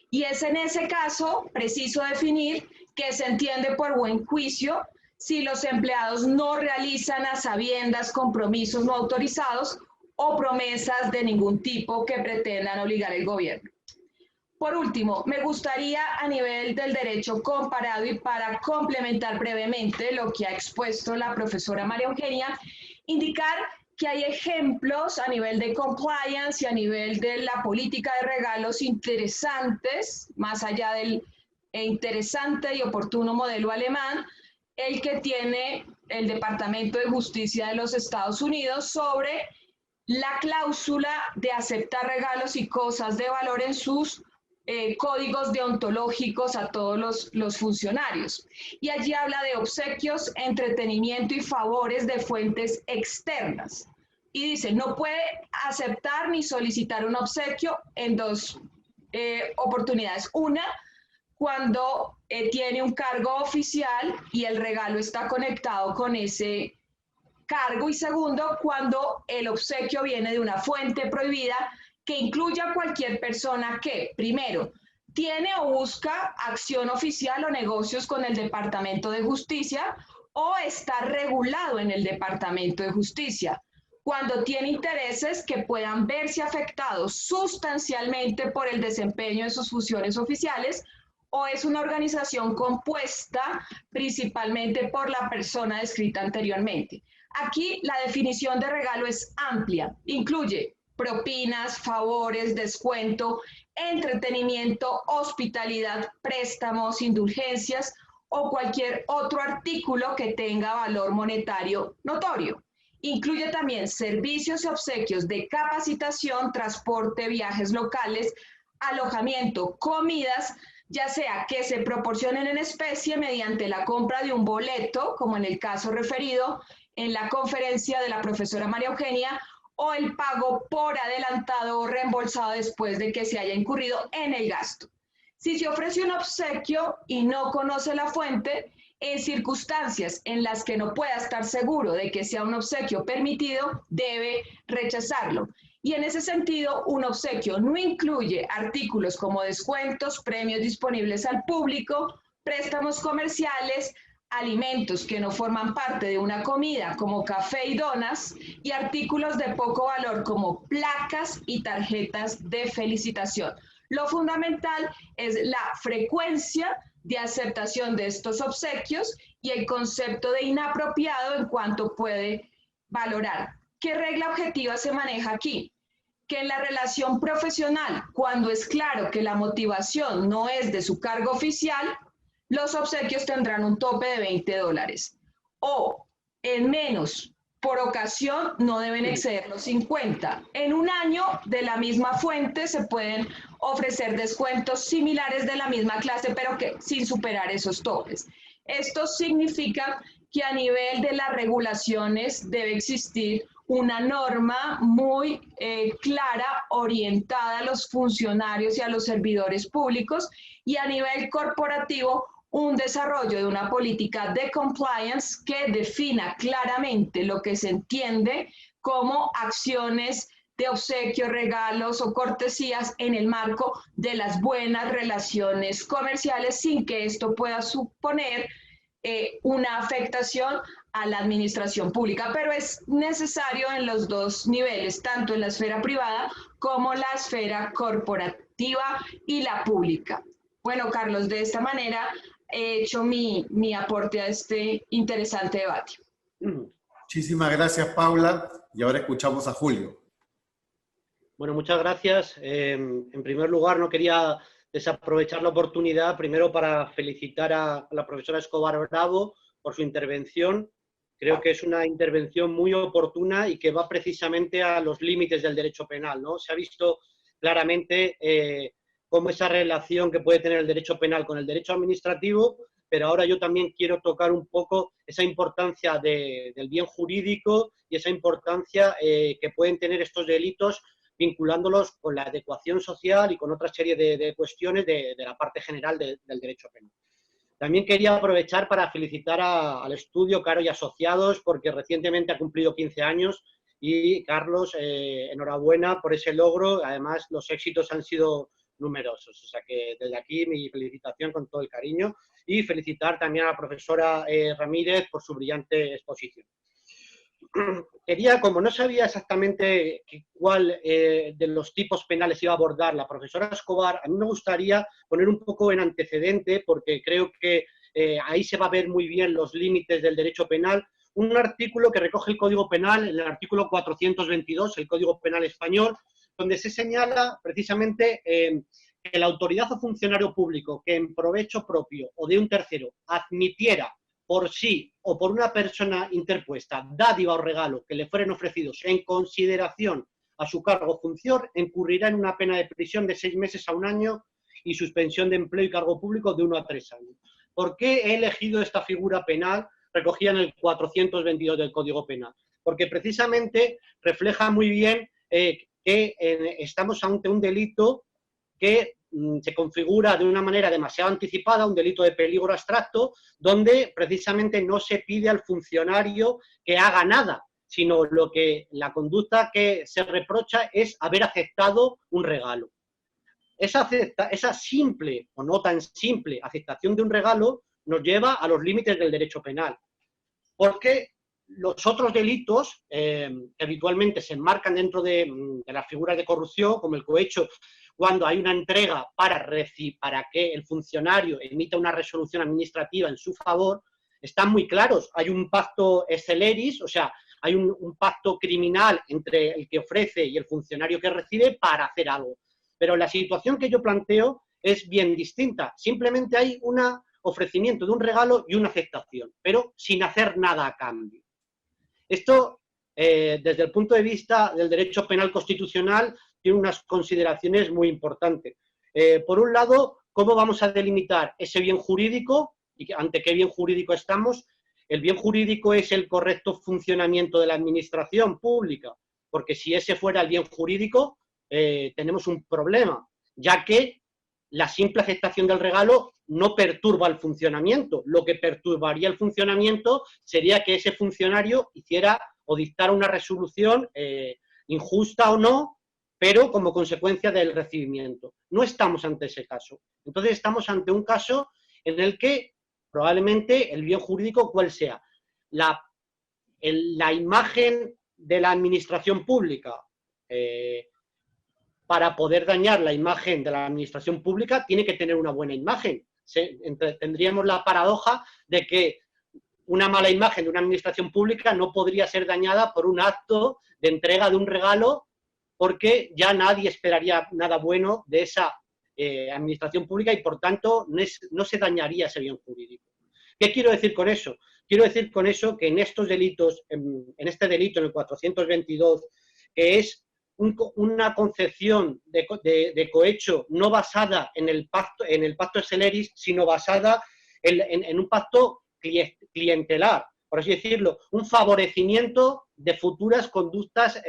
[SPEAKER 3] Y es en ese caso preciso definir qué se entiende por buen juicio si los empleados no realizan a sabiendas compromisos no autorizados o promesas de ningún tipo que pretendan obligar al gobierno. Por último, me gustaría a nivel del derecho comparado y para complementar brevemente lo que ha expuesto la profesora María Eugenia, indicar que hay ejemplos a nivel de compliance y a nivel de la política de regalos interesantes, más allá del interesante y oportuno modelo alemán, el que tiene el Departamento de Justicia de los Estados Unidos sobre la cláusula de aceptar regalos y cosas de valor en sus códigos deontológicos a todos los funcionarios. Y allí habla de obsequios, entretenimiento y favores de fuentes externas. Y dice, no puede aceptar ni solicitar un obsequio en dos oportunidades. Una, cuando tiene un cargo oficial y el regalo está conectado con ese cargo. Y segundo, cuando el obsequio viene de una fuente prohibida que incluya a cualquier persona que, primero, tiene o busca acción oficial o negocios con el Departamento de Justicia o está regulado en el Departamento de Justicia, cuando tiene intereses que puedan verse afectados sustancialmente por el desempeño de sus funciones oficiales, o es una organización compuesta principalmente por la persona descrita anteriormente. Aquí la definición de regalo es amplia, incluye propinas, favores, descuento, entretenimiento, hospitalidad, préstamos, indulgencias o cualquier otro artículo que tenga valor monetario notorio. Incluye también servicios y obsequios de capacitación, transporte, viajes locales, alojamiento, comidas, ya sea que se proporcionen en especie mediante la compra de un boleto, como en el caso referido en la conferencia de la profesora María Eugenia, o el pago por adelantado o reembolsado después de que se haya incurrido en el gasto. Si se ofrece un obsequio y no conoce la fuente, en circunstancias en las que no pueda estar seguro de que sea un obsequio permitido, debe rechazarlo. Y en ese sentido, un obsequio no incluye artículos como descuentos, premios disponibles al público, préstamos comerciales, alimentos que no forman parte de una comida como café y donas, y artículos de poco valor como placas y tarjetas de felicitación. Lo fundamental es la frecuencia de aceptación de estos obsequios y el concepto de inapropiado en cuanto puede valorar. ¿Qué regla objetiva se maneja aquí? Que en la relación profesional, cuando es claro que la motivación no es de su cargo oficial, los obsequios tendrán un tope de $20. O en menos por ocasión no deben exceder los 50. En un año de la misma fuente se pueden ofrecer descuentos similares de la misma clase, pero que sin superar esos topes. Esto significa que a nivel de las regulaciones debe existir una norma muy clara, orientada a los funcionarios y a los servidores públicos, y a nivel corporativo un desarrollo de una política de compliance que defina claramente lo que se entiende como acciones de obsequio, regalos o cortesías en el marco de las buenas relaciones comerciales, sin que esto pueda suponer una afectación a la administración pública, pero es necesario en los dos niveles, tanto en la esfera privada como la esfera corporativa y la pública. Bueno, Carlos, de esta manera he hecho mi aporte a este interesante debate.
[SPEAKER 1] Muchísimas gracias, Paula. Y ahora escuchamos a Julio.
[SPEAKER 4] Bueno, muchas gracias. En primer lugar, no quería desaprovechar la oportunidad, primero para felicitar a la profesora Escobar Bravo por su intervención. Creo que es una intervención muy oportuna y que va precisamente a los límites del derecho penal, ¿no? Se ha visto claramente cómo esa relación que puede tener el derecho penal con el derecho administrativo, pero ahora yo también quiero tocar un poco esa importancia del bien jurídico y esa importancia que pueden tener estos delitos vinculándolos con la adecuación social y con otra serie de cuestiones de la parte general del derecho penal. También quería aprovechar para felicitar al estudio Caro y Asociados, porque recientemente ha cumplido 15 años y, Carlos, enhorabuena por ese logro. Además, los éxitos han sido numerosos. O sea que desde aquí mi felicitación con todo el cariño y felicitar también a la profesora Ramírez por su brillante exposición. Quería, como no sabía exactamente cuál de los tipos penales iba a abordar la profesora Escobar, a mí me gustaría poner un poco en antecedente, porque creo que ahí se va a ver muy bien los límites del derecho penal, un artículo que recoge el Código Penal, el artículo 422, el Código Penal español, donde se señala precisamente que la autoridad o funcionario público que en provecho propio o de un tercero admitiera por sí o por una persona interpuesta dádiva o regalo que le fueren ofrecidos en consideración a su cargo o función, incurrirá en una pena de prisión de 6 meses a 1 año y suspensión de empleo y cargo público de 1 a 3 años. ¿Por qué he elegido esta figura penal recogida en el 422 del Código Penal? Porque precisamente refleja muy bien que estamos ante un delito que se configura de una manera demasiado anticipada, un delito de peligro abstracto, donde precisamente no se pide al funcionario que haga nada, sino la conducta que se reprocha es haber aceptado un regalo. Esa simple o no tan simple aceptación de un regalo nos lleva a los límites del derecho penal. porque los otros delitos que habitualmente se enmarcan dentro de las figuras de corrupción, como el cohecho, cuando hay una entrega para que el funcionario emita una resolución administrativa en su favor, están muy claros. Hay un pacto exceleris, o sea, hay un pacto criminal entre el que ofrece y el funcionario que recibe para hacer algo. Pero la situación que yo planteo es bien distinta. Simplemente hay un ofrecimiento de un regalo y una aceptación, pero sin hacer nada a cambio. Esto, desde el punto de vista del derecho penal constitucional, tiene unas consideraciones muy importantes. Por un lado, ¿cómo vamos a delimitar ese bien jurídico? ¿Y ante qué bien jurídico estamos? El bien jurídico es el correcto funcionamiento de la administración pública, porque si ese fuera el bien jurídico, tenemos un problema, ya que la simple aceptación del regalo no perturba el funcionamiento. Lo que perturbaría el funcionamiento sería que ese funcionario hiciera o dictara una resolución injusta o no, pero como consecuencia del recibimiento. No estamos ante ese caso. Entonces estamos ante un caso en el que probablemente el bien jurídico, ¿cuál sea? La imagen de la administración pública, para poder dañar la imagen de la administración pública, tiene que tener una buena imagen. Tendríamos la paradoja de que una mala imagen de una administración pública no podría ser dañada por un acto de entrega de un regalo, porque ya nadie esperaría nada bueno de esa administración pública y, por tanto, no se dañaría ese bien jurídico. ¿Qué quiero decir con eso? Quiero decir con eso que en estos delitos, en este delito, en el 422, que es una concepción de cohecho no basada en el pacto exceleris, sino basada en un pacto clientelar, por así decirlo, un favorecimiento de futuras conductas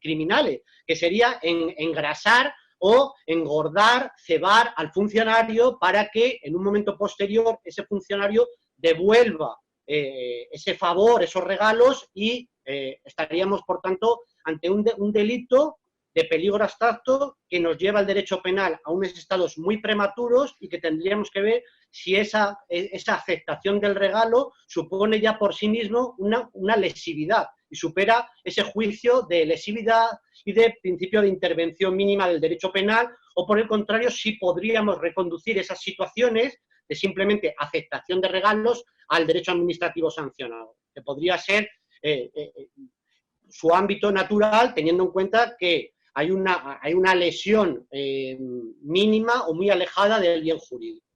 [SPEAKER 4] criminales, que sería engrasar o engordar, cebar al funcionario para que en un momento posterior ese funcionario devuelva ese favor, esos regalos, y estaríamos, por tanto, ante un delito de peligro abstracto que nos lleva el derecho penal a unos estados muy prematuros y que tendríamos que ver si esa aceptación del regalo supone ya por sí mismo una lesividad y supera ese juicio de lesividad y de principio de intervención mínima del derecho penal, o por el contrario, si podríamos reconducir esas situaciones de simplemente aceptación de regalos al derecho administrativo sancionado, que podría ser su ámbito natural, teniendo en cuenta que hay una lesión mínima o muy alejada del bien jurídico.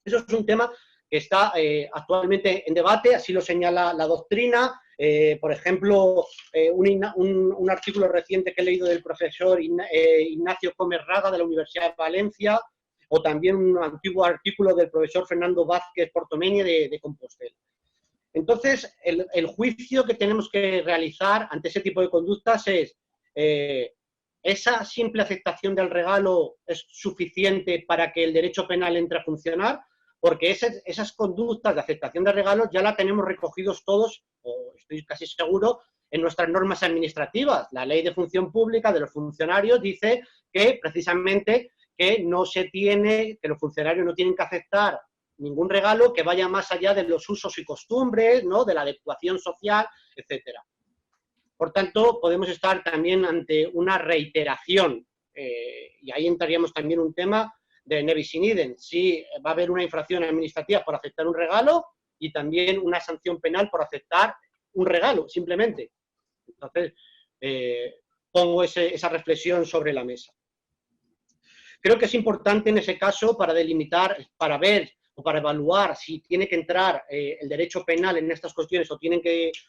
[SPEAKER 4] Eso es un tema que está actualmente en debate, así lo señala la doctrina. Por ejemplo, un artículo reciente que he leído del profesor Ignacio Gómez Raga de la Universidad de Valencia, o también un antiguo artículo del profesor Fernando Vázquez Portomeni de Compostela. Entonces, el juicio que tenemos que realizar ante ese tipo de conductas es: ¿esa simple aceptación del regalo es suficiente para que el derecho penal entre a funcionar? Porque esas conductas de aceptación de regalos ya la tenemos recogidos todos, o estoy casi seguro, en nuestras normas administrativas. La Ley de Función Pública de los funcionarios dice que precisamente que los funcionarios no tienen que aceptar ningún regalo que vaya más allá de los usos y costumbres, ¿no?, de la adecuación social, etcétera. Por tanto, podemos estar también ante una reiteración, y ahí entraríamos también un tema de nebis in idem, si va a haber una infracción administrativa por aceptar un regalo y también una sanción penal por aceptar un regalo, simplemente. Entonces, pongo esa reflexión sobre la mesa. Creo que es importante en ese caso, para delimitar, para ver o para evaluar si tiene que entrar el derecho penal en estas cuestiones o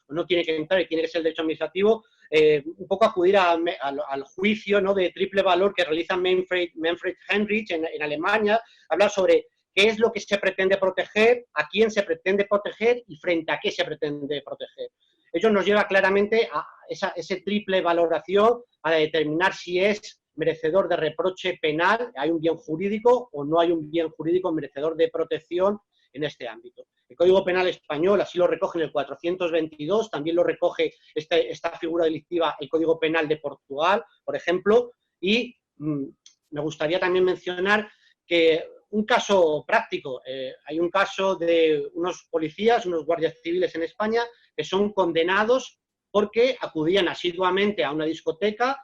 [SPEAKER 4] no tiene que entrar y tiene que ser el derecho administrativo, un poco acudir al juicio, ¿no?, de triple valor que realiza Manfred Heinrich en Alemania. Habla sobre qué es lo que se pretende proteger, a quién se pretende proteger y frente a qué se pretende proteger. Ello nos lleva claramente a esa triple valoración, a determinar si es merecedor de reproche penal, hay un bien jurídico o no hay un bien jurídico merecedor de protección en este ámbito. El Código Penal español así lo recoge en el 422, también lo recoge esta figura delictiva el Código Penal de Portugal, por ejemplo, y me gustaría también mencionar que un caso práctico. Hay un caso de unos policías, unos guardias civiles en España, que son condenados porque acudían asiduamente a una discoteca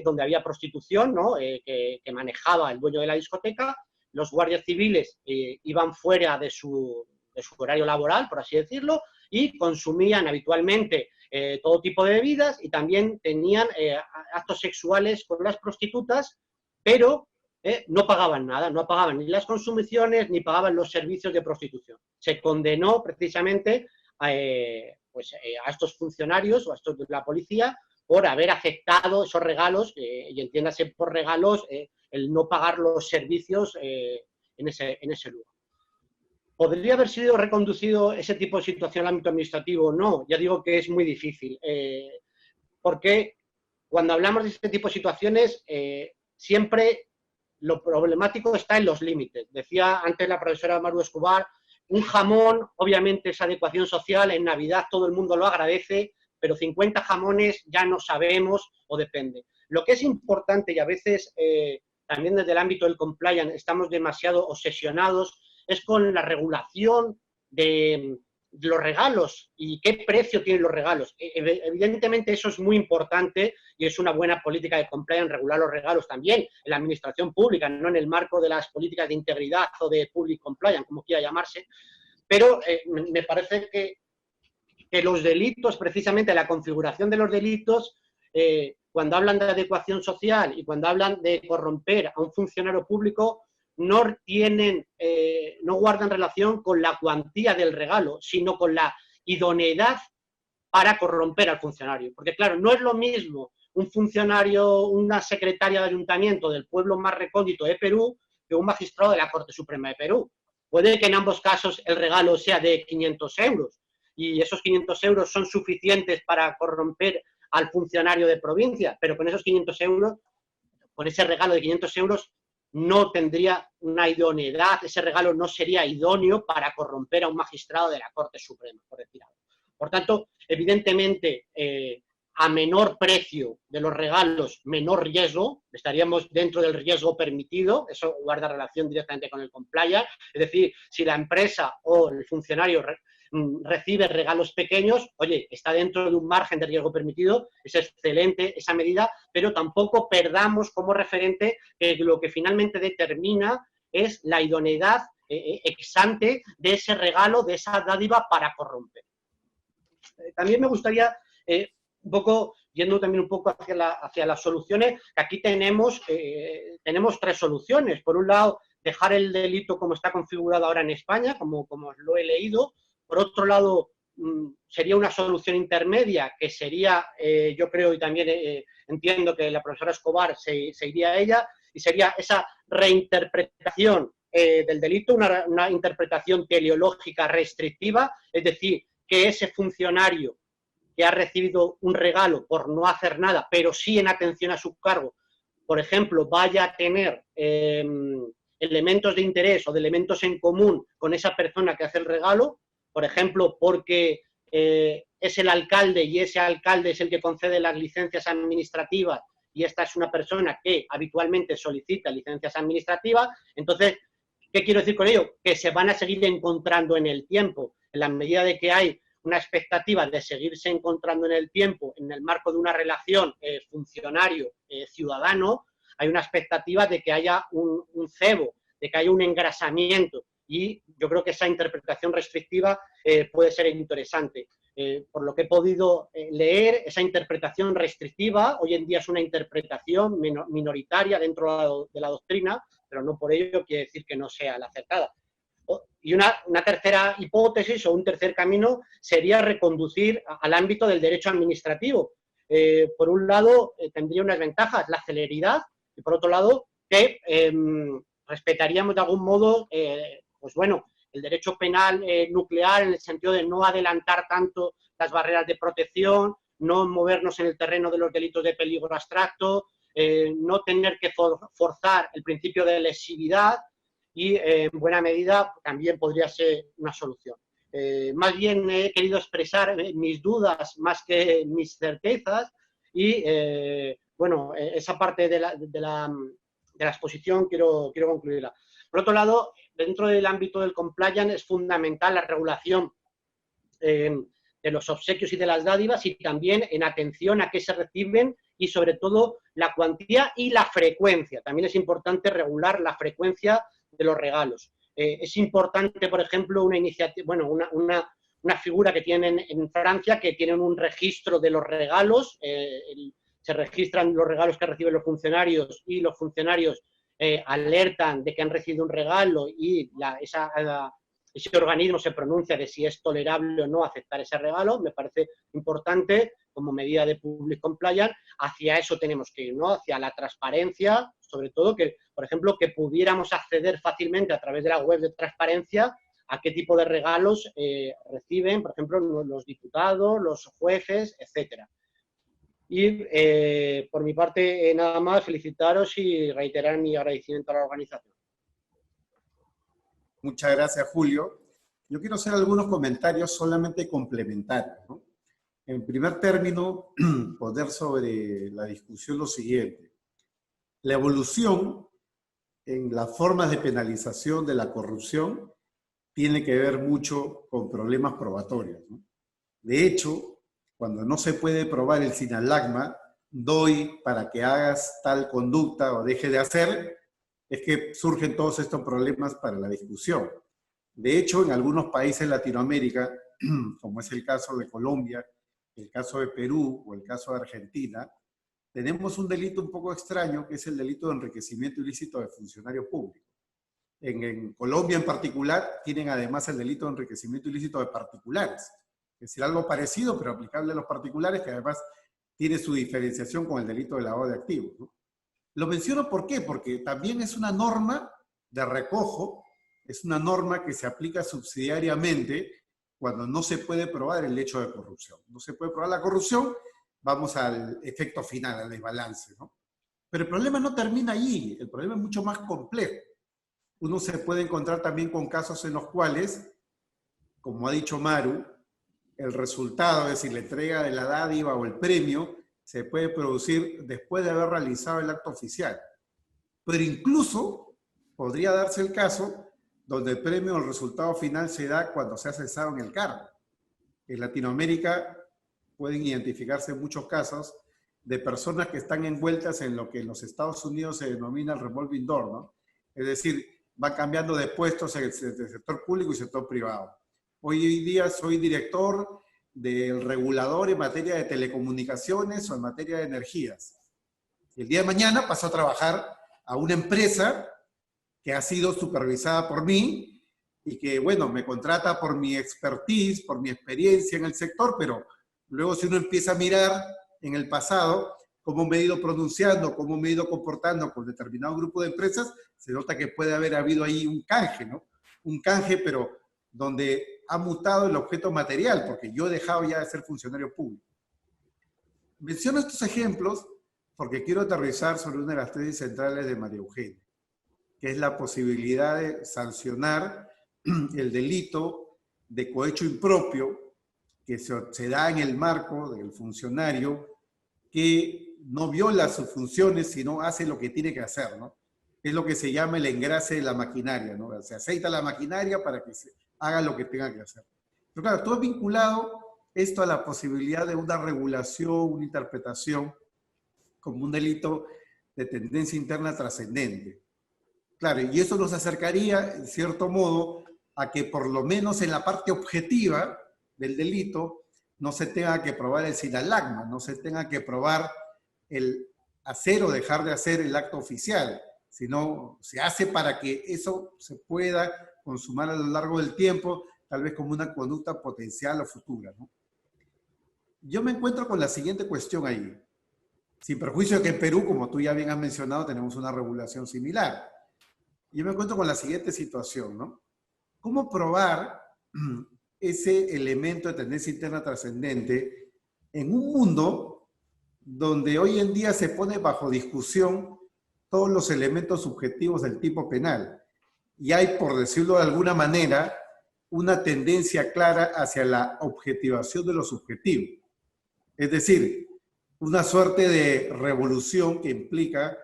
[SPEAKER 4] donde había prostitución, ¿no? Que manejaba el dueño de la discoteca. Los guardias civiles iban fuera de su horario laboral, por así decirlo, y consumían habitualmente todo tipo de bebidas y también tenían actos sexuales con las prostitutas, pero no pagaban nada, no pagaban ni las consumiciones ni pagaban los servicios de prostitución. Se condenó precisamente a estos funcionarios o a estos de la policía por haber aceptado esos regalos, y entiéndase por regalos el no pagar los servicios en ese lugar. ¿Podría haber sido reconducido ese tipo de situación al ámbito administrativo? No, ya digo que es muy difícil, porque cuando hablamos de este tipo de situaciones, siempre lo problemático está en los límites. Decía antes la profesora Maru Escobar, un jamón, obviamente es adecuación social, en Navidad todo el mundo lo agradece, pero 50 jamones ya no sabemos o depende. Lo que es importante, y a veces también desde el ámbito del compliance estamos demasiado obsesionados, es con la regulación de los regalos y qué precio tienen los regalos. Evidentemente eso es muy importante y es una buena política de compliance regular los regalos también en la administración pública, no en el marco de las políticas de integridad o de public compliance, como quiera llamarse, pero me parece que los delitos, precisamente la configuración de los delitos, cuando hablan de adecuación social y cuando hablan de corromper a un funcionario público, no guardan relación con la cuantía del regalo, sino con la idoneidad para corromper al funcionario. Porque claro, no es lo mismo un funcionario, una secretaria de ayuntamiento del pueblo más recóndito de Perú que un magistrado de la Corte Suprema de Perú. Puede que en ambos casos el regalo sea de 500 euros y esos 500 euros son suficientes para corromper al funcionario de provincia, pero con esos 500 euros, con ese regalo de 500 euros, no tendría una idoneidad, ese regalo no sería idóneo para corromper a un magistrado de la Corte Suprema, por decir algo. Por tanto, evidentemente, a menor precio de los regalos, menor riesgo, estaríamos dentro del riesgo permitido, eso guarda relación directamente con el compliance, es decir, si la empresa o el funcionario recibe regalos pequeños, oye, está dentro de un margen de riesgo permitido, es excelente esa medida, pero tampoco perdamos como referente que lo que finalmente determina es la idoneidad ex ante de ese regalo, de esa dádiva para corromper. También me gustaría, un poco, yendo también un poco hacia las soluciones, que aquí tenemos 3 soluciones. Por un lado, dejar el delito como está configurado ahora en España, como lo he leído. Por otro lado, sería una solución intermedia, que sería, yo creo, y también entiendo que la profesora Escobar se iría a ella, y sería esa reinterpretación del delito, una interpretación teleológica restrictiva, es decir, que ese funcionario que ha recibido un regalo por no hacer nada, pero sí en atención a su cargo, por ejemplo, vaya a tener elementos de interés o de elementos en común con esa persona que hace el regalo, por ejemplo, porque es el alcalde y ese alcalde es el que concede las licencias administrativas y esta es una persona que habitualmente solicita licencias administrativas. Entonces, ¿qué quiero decir con ello? Que se van a seguir encontrando en el tiempo, en la medida de que hay una expectativa de seguirse encontrando en el tiempo, en el marco de una relación funcionario-ciudadano, hay una expectativa de que haya un cebo, de que haya un engrasamiento. Y yo creo que esa interpretación restrictiva puede ser interesante. Por lo que he podido leer, esa interpretación restrictiva hoy en día es una interpretación minoritaria dentro de la doctrina, pero no por ello quiere decir que no sea la acertada. Y una tercera hipótesis o un tercer camino sería reconducir al ámbito del derecho administrativo. Por un lado, tendría unas ventajas, la celeridad, y por otro lado, que respetaríamos de algún modo pues bueno, el derecho penal nuclear en el sentido de no adelantar tanto las barreras de protección, no movernos en el terreno de los delitos de peligro abstracto, no tener que forzar el principio de lesividad y en buena medida también podría ser una solución. Más bien he querido expresar mis dudas más que mis certezas y bueno, esa parte de la exposición quiero concluirla. Por otro lado, dentro del ámbito del compliance es fundamental la regulación de los obsequios y de las dádivas, y también en atención a qué se reciben y sobre todo la cuantía y la frecuencia. También es importante regular la frecuencia de los regalos. Es importante, por ejemplo, una iniciativa, bueno, una figura que tienen en Francia, que tienen un registro de los regalos, se registran los regalos que reciben los funcionarios, y los funcionarios alertan de que han recibido un regalo, y ese organismo se pronuncia de si es tolerable o no aceptar ese regalo. Me parece importante como medida de public compliance. Hacia eso tenemos que ir, ¿no? Hacia la transparencia, sobre todo, que, por ejemplo, que pudiéramos acceder fácilmente a través de la web de transparencia a qué tipo de regalos reciben, por ejemplo, los diputados, los jueces, etcétera. Y por mi parte, nada más, felicitaros y reiterar mi agradecimiento a la organización.
[SPEAKER 1] Muchas gracias, Julio. Yo quiero hacer algunos comentarios solamente complementarios, ¿no? En primer término, poner sobre la discusión lo siguiente. La evolución en las formas de penalización de la corrupción tiene que ver mucho con problemas probatorios, ¿no? De hecho, cuando no se puede probar el sinalagma, doy para que hagas tal conducta o deje de hacer, es que surgen todos estos problemas para la discusión. De hecho, en algunos países de Latinoamérica, como es el caso de Colombia, el caso de Perú o el caso de Argentina, tenemos un delito un poco extraño, que es el delito de enriquecimiento ilícito de funcionarios públicos. En Colombia en particular, tienen además el delito de enriquecimiento ilícito de particulares. Es decir, algo parecido, pero aplicable a los particulares, que además tiene su diferenciación con el delito de lavado de activos, ¿no? Lo menciono ¿por qué? Porque también es una norma de recojo, es una norma que se aplica subsidiariamente cuando no se puede probar el hecho de corrupción. No se puede probar la corrupción, vamos al efecto final, al desbalance, ¿no? Pero el problema no termina allí, el problema es mucho más complejo. Uno se puede encontrar también con casos en los cuales, como ha dicho Maru, el resultado, es decir, la entrega de la dádiva o el premio, se puede producir después de haber realizado el acto oficial. Pero incluso podría darse el caso donde el premio o el resultado final se da cuando se ha cesado en el cargo. En Latinoamérica pueden identificarse muchos casos de personas que están envueltas en lo que en los Estados Unidos se denomina el revolving door, ¿no? Es decir, va cambiando de puestos en el sector público y sector privado. Hoy día soy director del regulador en materia de telecomunicaciones o en materia de energías. El día de mañana paso a trabajar a una empresa que ha sido supervisada por mí y que, bueno, me contrata por mi expertise, por mi experiencia en el sector, pero luego si uno empieza a mirar en el pasado cómo me he ido pronunciando, cómo me he ido comportando con determinado grupo de empresas, se nota que puede haber habido ahí un canje, ¿no? Un canje, pero donde ha mutado el objeto material, porque yo he dejado ya de ser funcionario público. Menciono estos ejemplos porque quiero aterrizar sobre una de las tesis centrales de María Eugenia, que es la posibilidad de sancionar el delito de cohecho impropio que se da en el marco del funcionario que no viola sus funciones, sino hace lo que tiene que hacer, ¿no? Es lo que se llama el engrase de la maquinaria, ¿no? Se aceita la maquinaria para que se haga lo que tenga que hacer. Pero claro, todo es vinculado esto a la posibilidad de una regulación, una interpretación como un delito de tendencia interna trascendente. Claro, y eso nos acercaría, en cierto modo, a que por lo menos en la parte objetiva del delito no se tenga que probar el sinalagma, no se tenga que probar el hacer o dejar de hacer el acto oficial, sino se hace para que eso se pueda consumar a lo largo del tiempo, tal vez como una conducta potencial o futura, ¿no? Yo me encuentro con la siguiente cuestión ahí. Sin perjuicio de que en Perú, como tú ya bien has mencionado, tenemos una regulación similar. Yo me encuentro con la siguiente situación, ¿no? ¿Cómo probar ese elemento de tendencia interna trascendente en un mundo donde hoy en día se pone bajo discusión todos los elementos subjetivos del tipo penal? Y hay, por decirlo de alguna manera, una tendencia clara hacia la objetivación de lo subjetivo. Es decir, una suerte de revolución que implica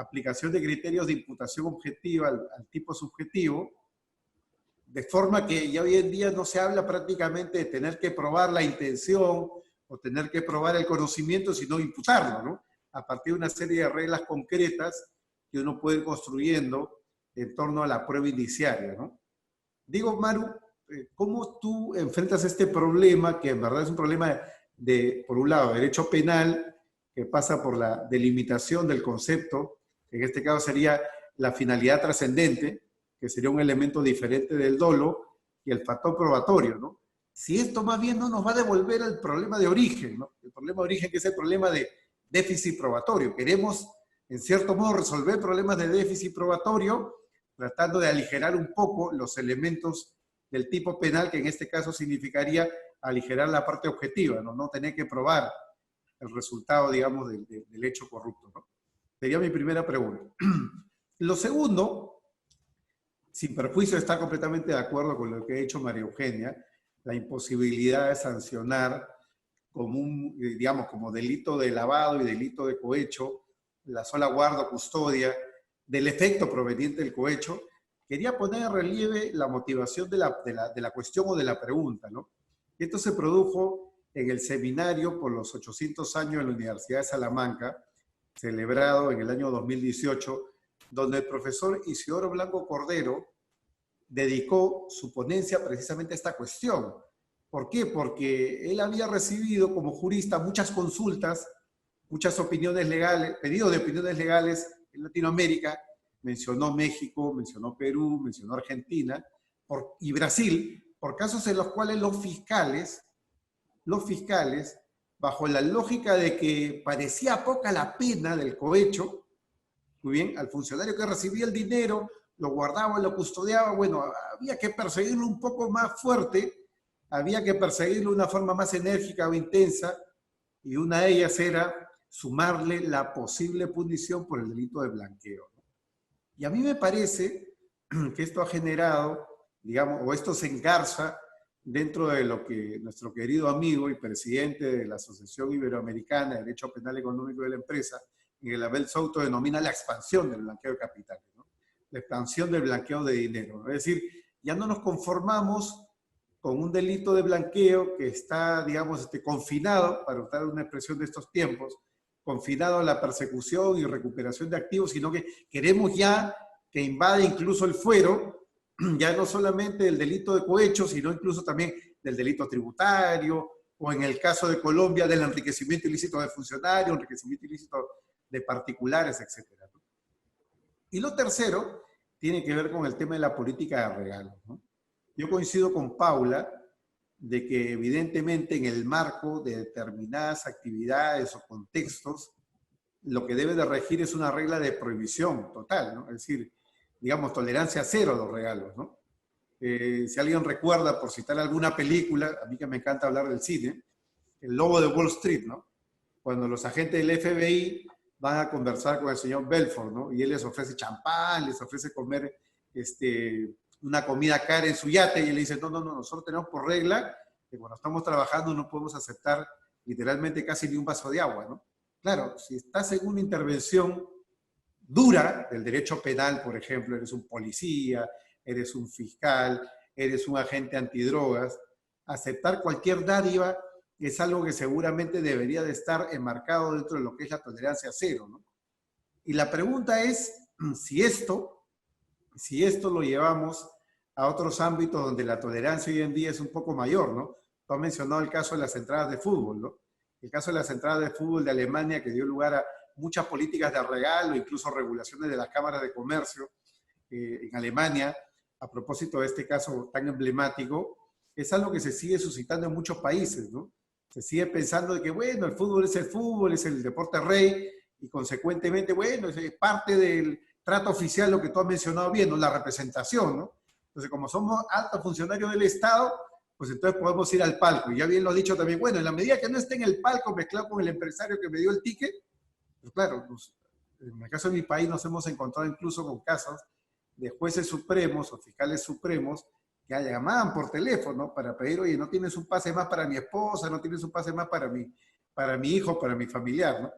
[SPEAKER 1] aplicación de criterios de imputación objetiva al tipo subjetivo, de forma que ya hoy en día no se habla prácticamente de tener que probar la intención o tener que probar el conocimiento, sino imputarlo, ¿no? A partir de una serie de reglas concretas que uno puede ir construyendo en torno a la prueba indiciaria, ¿no? Digo, Maru, ¿cómo tú enfrentas este problema, que en verdad es un problema de, por un lado, derecho penal, que pasa por la delimitación del concepto, que en este caso sería la finalidad trascendente, que sería un elemento diferente del dolo, y el factor probatorio, ¿no? Si esto más bien no nos va a devolver al problema de origen, ¿no? El problema de origen, que es el problema de déficit probatorio. Queremos, en cierto modo, resolver problemas de déficit probatorio, tratando de aligerar un poco los elementos del tipo penal, que en este caso significaría aligerar la parte objetiva, ¿no? No tener que probar el resultado, digamos, del hecho corrupto, ¿no? Sería mi primera pregunta. Lo segundo, sin perjuicio de estar completamente de acuerdo con lo que ha hecho María Eugenia, la imposibilidad de sancionar como digamos, como delito de lavado y delito de cohecho, la sola guarda o custodia del efecto proveniente del cohecho, quería poner en relieve la motivación de la cuestión o de la pregunta, ¿no? Esto se produjo en el seminario por los 800 años de la Universidad de Salamanca, celebrado en el año 2018, donde el profesor Isidoro Blanco Cordero dedicó su ponencia precisamente a esta cuestión. ¿Por qué? Porque él había recibido como jurista muchas consultas, muchas opiniones legales, pedidos de opiniones legales en Latinoamérica, mencionó México, mencionó Perú, mencionó Argentina y Brasil, por casos en los cuales los fiscales, bajo la lógica de que parecía poca la pena del cohecho, muy bien, al funcionario que recibía el dinero, lo guardaba, lo custodiaba, bueno, había que perseguirlo un poco más fuerte, había que perseguirlo de una forma más enérgica o intensa, y una de ellas era sumarle la posible punición por el delito de blanqueo. Y a mí me parece que esto ha generado, digamos, o esto se engarza dentro de lo que nuestro querido amigo y presidente de la Asociación Iberoamericana de Derecho Penal Económico de la Empresa, Miguel Abel Souto, denomina la expansión del blanqueo de capitales, ¿no? La expansión del blanqueo de dinero, ¿no? Es decir, ya no nos conformamos con un delito de blanqueo que está, digamos, confinado, para usar una expresión de estos tiempos, confinado a la persecución y recuperación de activos, sino que queremos ya que invade incluso el fuero, ya no solamente el delito de cohecho, sino incluso también del delito tributario, o en el caso de Colombia, del enriquecimiento ilícito de funcionarios, enriquecimiento ilícito de particulares, etc. Y lo tercero tiene que ver con el tema de la política de regalos, ¿no? Yo coincido con Paula de que evidentemente en el marco de determinadas actividades o contextos, lo que debe de regir es una regla de prohibición total, ¿no? Es decir, digamos, tolerancia cero a los regalos, ¿no? Si alguien recuerda, por citar alguna película, a mí que me encanta hablar del cine, El Lobo de Wall Street, ¿no? Cuando los agentes del FBI van a conversar con el señor Belfort, ¿no? Y él les ofrece champán, les ofrece comer una comida cara en su yate, y él le dice, no, nosotros tenemos por regla que cuando estamos trabajando no podemos aceptar literalmente casi ni un vaso de agua, ¿no? Claro, si estás en una intervención dura del derecho penal, por ejemplo, eres un policía, eres un fiscal, eres un agente antidrogas, aceptar cualquier dádiva es algo que seguramente debería de estar enmarcado dentro de lo que es la tolerancia cero, ¿no? Y la pregunta es si esto lo llevamos a otros ámbitos donde la tolerancia hoy en día es un poco mayor, ¿no? Tú has mencionado el caso de las entradas de fútbol, ¿no? El caso de las entradas de fútbol de Alemania, que dio lugar a muchas políticas de regalo, incluso regulaciones de las cámaras de comercio en Alemania, a propósito de este caso tan emblemático, es algo que se sigue suscitando en muchos países, ¿no? Se sigue pensando de que, bueno, el fútbol, es el deporte rey, y consecuentemente, bueno, es parte del trato oficial, lo que tú has mencionado bien, ¿no? La representación, ¿no? Entonces, como somos altos funcionarios del Estado, pues entonces podemos ir al palco. Y ya bien lo has dicho también, bueno, en la medida que no esté en el palco mezclado con el empresario que me dio el ticket, pues claro, pues, en el caso de mi país nos hemos encontrado incluso con casos de jueces supremos o fiscales supremos que llamaban por teléfono para pedir, oye, no tienes un pase más para mi esposa, no tienes un pase más para mi hijo, para mi familiar, ¿no?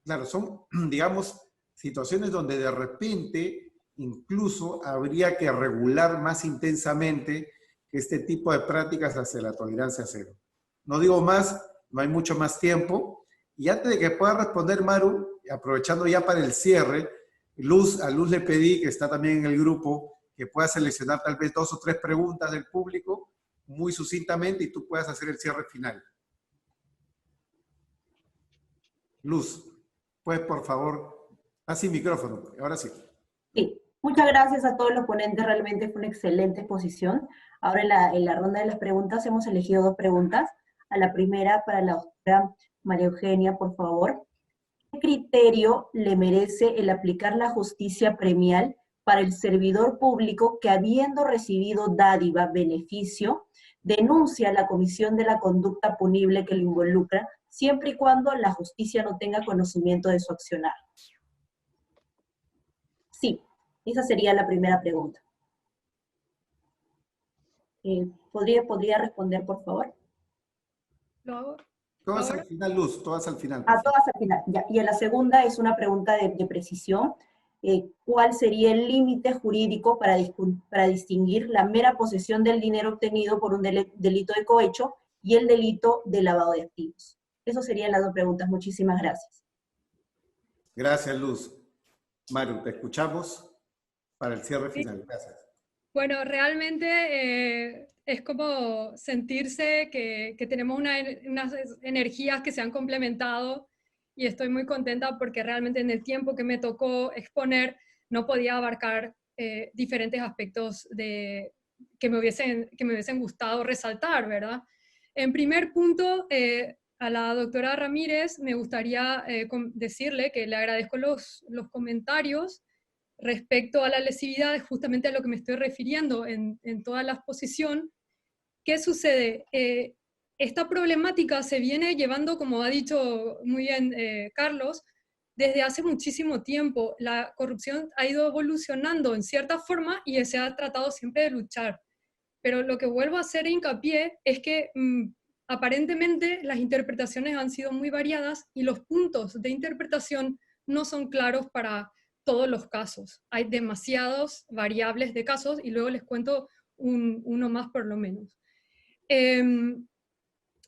[SPEAKER 1] Claro, son, digamos, situaciones donde de repente incluso habría que regular más intensamente este tipo de prácticas hacia la tolerancia cero. No digo más, no hay mucho más tiempo. Y antes de que pueda responder Maru, aprovechando ya para el cierre, a Luz le pedí, que está también en el grupo, que pueda seleccionar tal vez 2 o 3 preguntas del público, muy sucintamente, y tú puedas hacer el cierre final. Luz, pues por favor, sin micrófono, ahora sí.
[SPEAKER 5] Sí, muchas gracias a todos los ponentes, realmente fue una excelente exposición. Ahora en la ronda de las preguntas hemos elegido 2 preguntas. A la primera para la doctora María Eugenia, por favor. ¿Qué criterio le merece el aplicar la justicia premial para el servidor público que, habiendo recibido dádiva, beneficio, denuncia a la comisión de la conducta punible que lo involucra, siempre y cuando la justicia no tenga conocimiento de su accionar? Sí, esa sería la primera pregunta. ¿Podría responder, por favor?
[SPEAKER 2] ¿Lo hago?
[SPEAKER 1] Todas
[SPEAKER 2] ¿Ahora?
[SPEAKER 1] al final, Luz, todas al final.
[SPEAKER 5] A todas al final. Ya. Y en la segunda es una pregunta de precisión. ¿Cuál sería el límite jurídico para distinguir la mera posesión del dinero obtenido por un delito de cohecho y el delito de lavado de activos? Esas serían las 2 preguntas. Muchísimas gracias.
[SPEAKER 1] Gracias, Luz. Maru, te escuchamos para el cierre final. Gracias.
[SPEAKER 2] Bueno, realmente es como sentirse que tenemos unas energías que se han complementado, y estoy muy contenta porque realmente en el tiempo que me tocó exponer no podía abarcar diferentes aspectos que me hubiesen gustado resaltar, ¿verdad? En primer punto, a la doctora Ramírez me gustaría decirle que le agradezco los comentarios respecto a la lesividad, es justamente a lo que me estoy refiriendo en toda la exposición. ¿Qué sucede? Esta problemática se viene llevando, como ha dicho muy bien Carlos, desde hace muchísimo tiempo. La corrupción ha ido evolucionando en cierta forma y se ha tratado siempre de luchar. Pero lo que vuelvo a hacer hincapié es que aparentemente las interpretaciones han sido muy variadas y los puntos de interpretación no son claros para todos los casos. Hay demasiadas variables de casos y luego les cuento uno más por lo menos.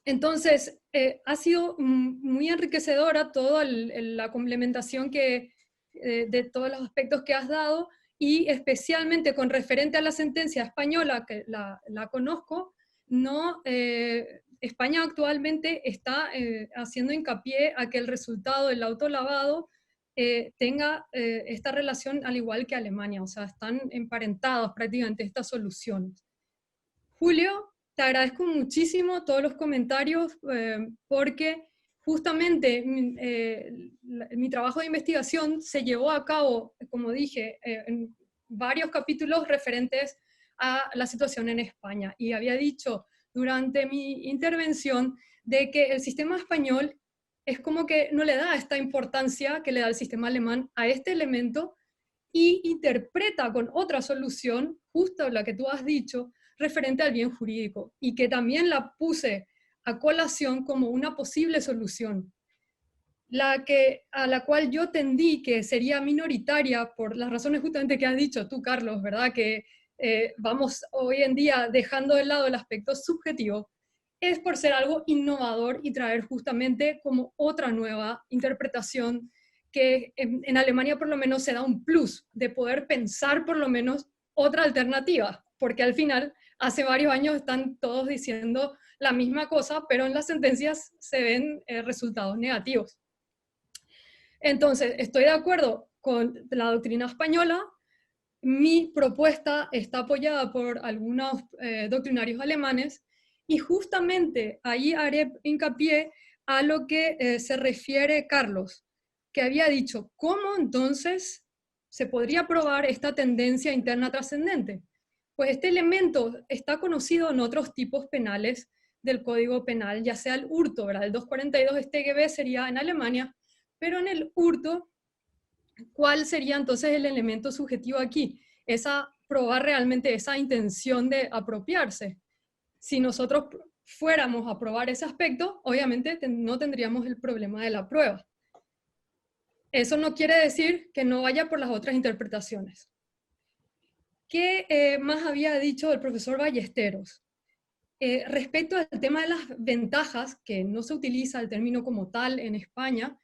[SPEAKER 2] Entonces, ha sido muy enriquecedora toda la complementación de todos los aspectos que has dado, y especialmente con referente a la sentencia española, que la conozco, no, España actualmente está haciendo hincapié a que el resultado del autolavado tenga esta relación al igual que Alemania, o sea, están emparentados prácticamente estas soluciones. Julio, te agradezco muchísimo todos los comentarios porque justamente mi trabajo de investigación se llevó a cabo, como dije, en varios capítulos referentes a la situación en España. Y había dicho durante mi intervención de que el sistema español es como que no le da esta importancia que le da el sistema alemán a este elemento y interpreta con otra solución, justo la que tú has dicho, referente al bien jurídico, y que también la puse a colación como una posible solución, a la cual yo tendí que sería minoritaria por las razones justamente que has dicho tú, Carlos, ¿verdad? Que vamos hoy en día dejando de lado el aspecto subjetivo, es por ser algo innovador y traer justamente como otra nueva interpretación que en Alemania por lo menos se da un plus de poder pensar por lo menos otra alternativa, porque al final hace varios años están todos diciendo la misma cosa, pero en las sentencias se ven resultados negativos. Entonces, estoy de acuerdo con la doctrina española. Mi propuesta está apoyada por algunos doctrinarios alemanes, y justamente ahí haré hincapié a lo que se refiere Carlos, que había dicho, ¿cómo entonces se podría probar esta tendencia interna trascendente? Pues este elemento está conocido en otros tipos penales del Código Penal, ya sea el hurto, ¿verdad? El 242 StGB sería en Alemania, pero en el hurto, ¿cuál sería entonces el elemento subjetivo aquí? Probar realmente esa intención de apropiarse. Si nosotros fuéramos a probar ese aspecto, obviamente no tendríamos el problema de la prueba. eso no quiere decir que no vaya por las otras interpretaciones. ¿Qué más había dicho el profesor Ballesteros? Respecto al tema de las ventajas, que no se utiliza el término como tal en España,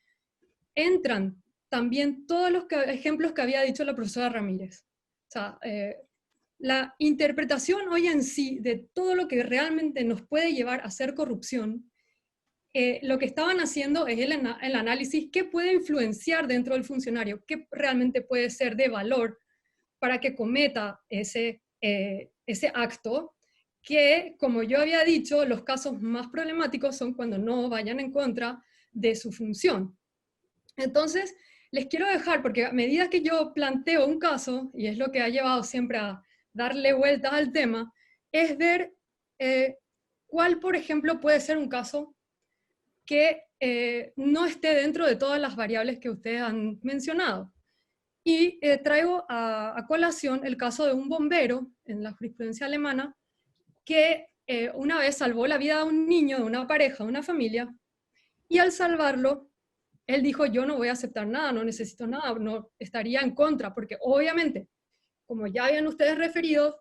[SPEAKER 2] entran también todos los ejemplos que había dicho la profesora Ramírez. O sea, la interpretación hoy en sí de todo lo que realmente nos puede llevar a hacer corrupción, lo que estaban haciendo es el análisis qué puede influenciar dentro del funcionario, qué realmente puede ser de valor para que cometa ese acto, que, como yo había dicho, los casos más problemáticos son cuando no vayan en contra de su función. Entonces, les quiero dejar, porque a medida que yo planteo un caso, y es lo que ha llevado siempre a darle vueltas al tema, es ver cuál, por ejemplo, puede ser un caso que no esté dentro de todas las variables que ustedes han mencionado. Y traigo a colación el caso de un bombero en la jurisprudencia alemana que una vez salvó la vida de un niño, de una pareja, de una familia, y al salvarlo, él dijo, yo no voy a aceptar nada, no necesito nada, no estaría en contra, porque obviamente, como ya habían ustedes referido,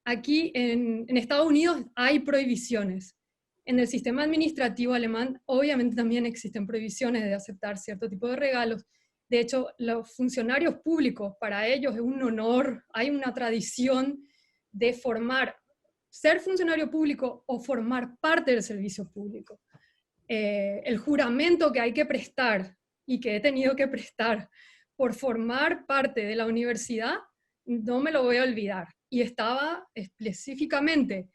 [SPEAKER 2] aquí en Estados Unidos hay prohibiciones. En el sistema administrativo alemán, obviamente también existen prohibiciones de aceptar cierto tipo de regalos. De hecho, los funcionarios públicos, para ellos es un honor, hay una tradición de ser funcionario público o formar parte del servicio público. El juramento que hay que prestar y que he tenido que prestar por formar parte de la universidad, no me lo voy a olvidar. Y estaba específicamente,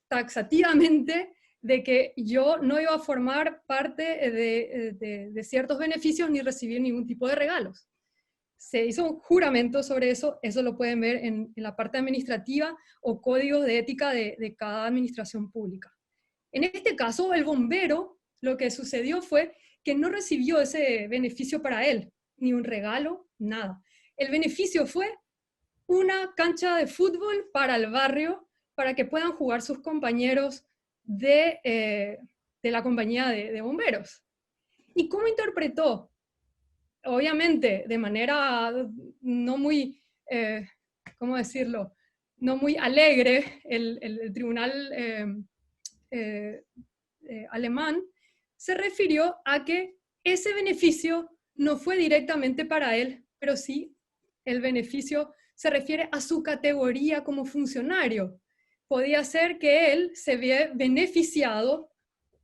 [SPEAKER 2] taxativamente, de que yo no iba a formar parte de ciertos beneficios ni recibir ningún tipo de regalos. Se hizo un juramento sobre eso, eso lo pueden ver en la parte administrativa o códigos de ética de cada administración pública. En este caso, el bombero, lo que sucedió fue que no recibió ese beneficio para él, ni un regalo, nada. El beneficio fue una cancha de fútbol para el barrio, para que puedan jugar sus compañeros de la compañía de bomberos. ¿Y cómo interpretó? Obviamente, de manera no muy, ¿cómo decirlo? No muy alegre, el tribunal alemán se refirió a que ese beneficio no fue directamente para él, pero sí el beneficio se refiere a su categoría como funcionario. Podía ser que él se ve beneficiado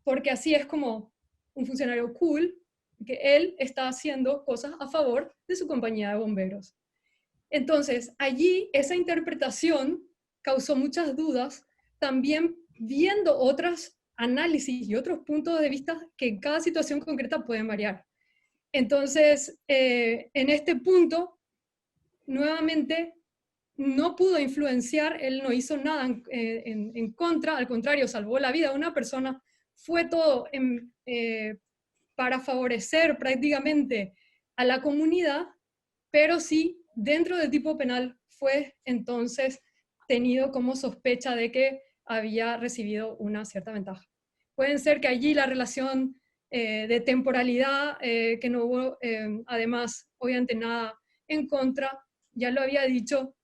[SPEAKER 2] porque así es como un funcionario cool, que él está haciendo cosas a favor de su compañía de bomberos. Entonces, allí esa interpretación causó muchas dudas, también viendo otros análisis y otros puntos de vista que en cada situación concreta pueden variar. Entonces, en este punto, nuevamente, no pudo influenciar, él no hizo nada en contra, al contrario, salvó la vida de una persona, fue todo para favorecer prácticamente a la comunidad, pero sí, dentro del tipo penal fue entonces tenido como sospecha de que había recibido una cierta ventaja. Pueden ser que allí la relación de temporalidad, que no hubo además obviamente nada en contra, ya lo había dicho,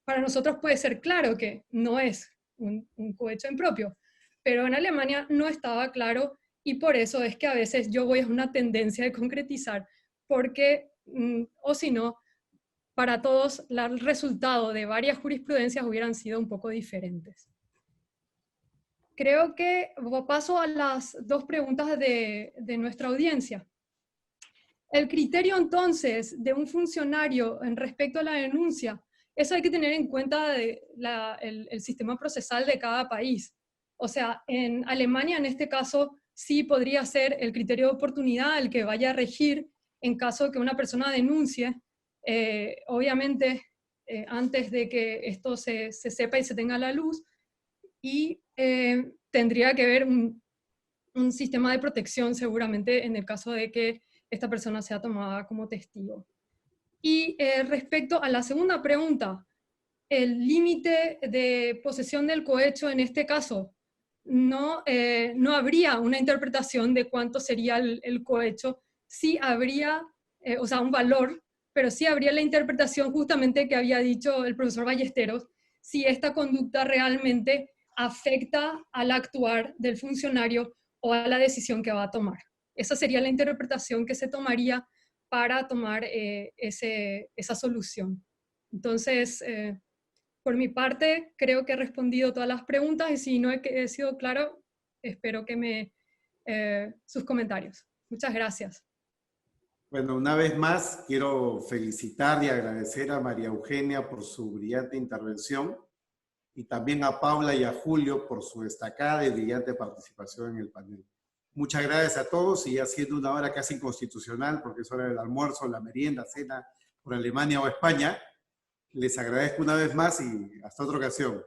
[SPEAKER 2] para nosotros puede ser claro que no es un cohecho impropio, pero en Alemania no estaba claro y por eso es que a veces yo voy a una tendencia de concretizar, porque, o si no, para todos el resultado de varias jurisprudencias hubieran sido un poco diferentes. Creo que paso a las dos preguntas de nuestra audiencia. El criterio entonces de un funcionario en respecto a la denuncia, eso hay que tener en cuenta el sistema procesal de cada país. O sea, en Alemania en este caso sí podría ser el criterio de oportunidad el que vaya a regir en caso de que una persona denuncie, obviamente antes de que esto se sepa y se tenga a la luz, y tendría que haber un sistema de protección seguramente en el caso de que esta persona sea tomada como testigo. Y respecto a la segunda pregunta, el límite de posesión del cohecho en este caso, no habría una interpretación de cuánto sería el cohecho sí habría, o sea, un valor, pero sí habría la interpretación justamente que había dicho el profesor Ballesteros, si esta conducta realmente afecta al actuar del funcionario o a la decisión que va a tomar. Esa sería la interpretación que se tomaría para tomar esa solución. Entonces, por mi parte, creo que he respondido todas las preguntas y si no he sido claro, espero que sus comentarios. Muchas gracias.
[SPEAKER 1] Bueno, una vez más quiero felicitar y agradecer a María Eugenia por su brillante intervención y también a Paula y a Julio por su destacada y brillante participación en el panel. Muchas gracias a todos y ya siendo una hora casi inconstitucional porque es hora del almuerzo, la merienda, cena por Alemania o España, les agradezco una vez más y hasta otra ocasión.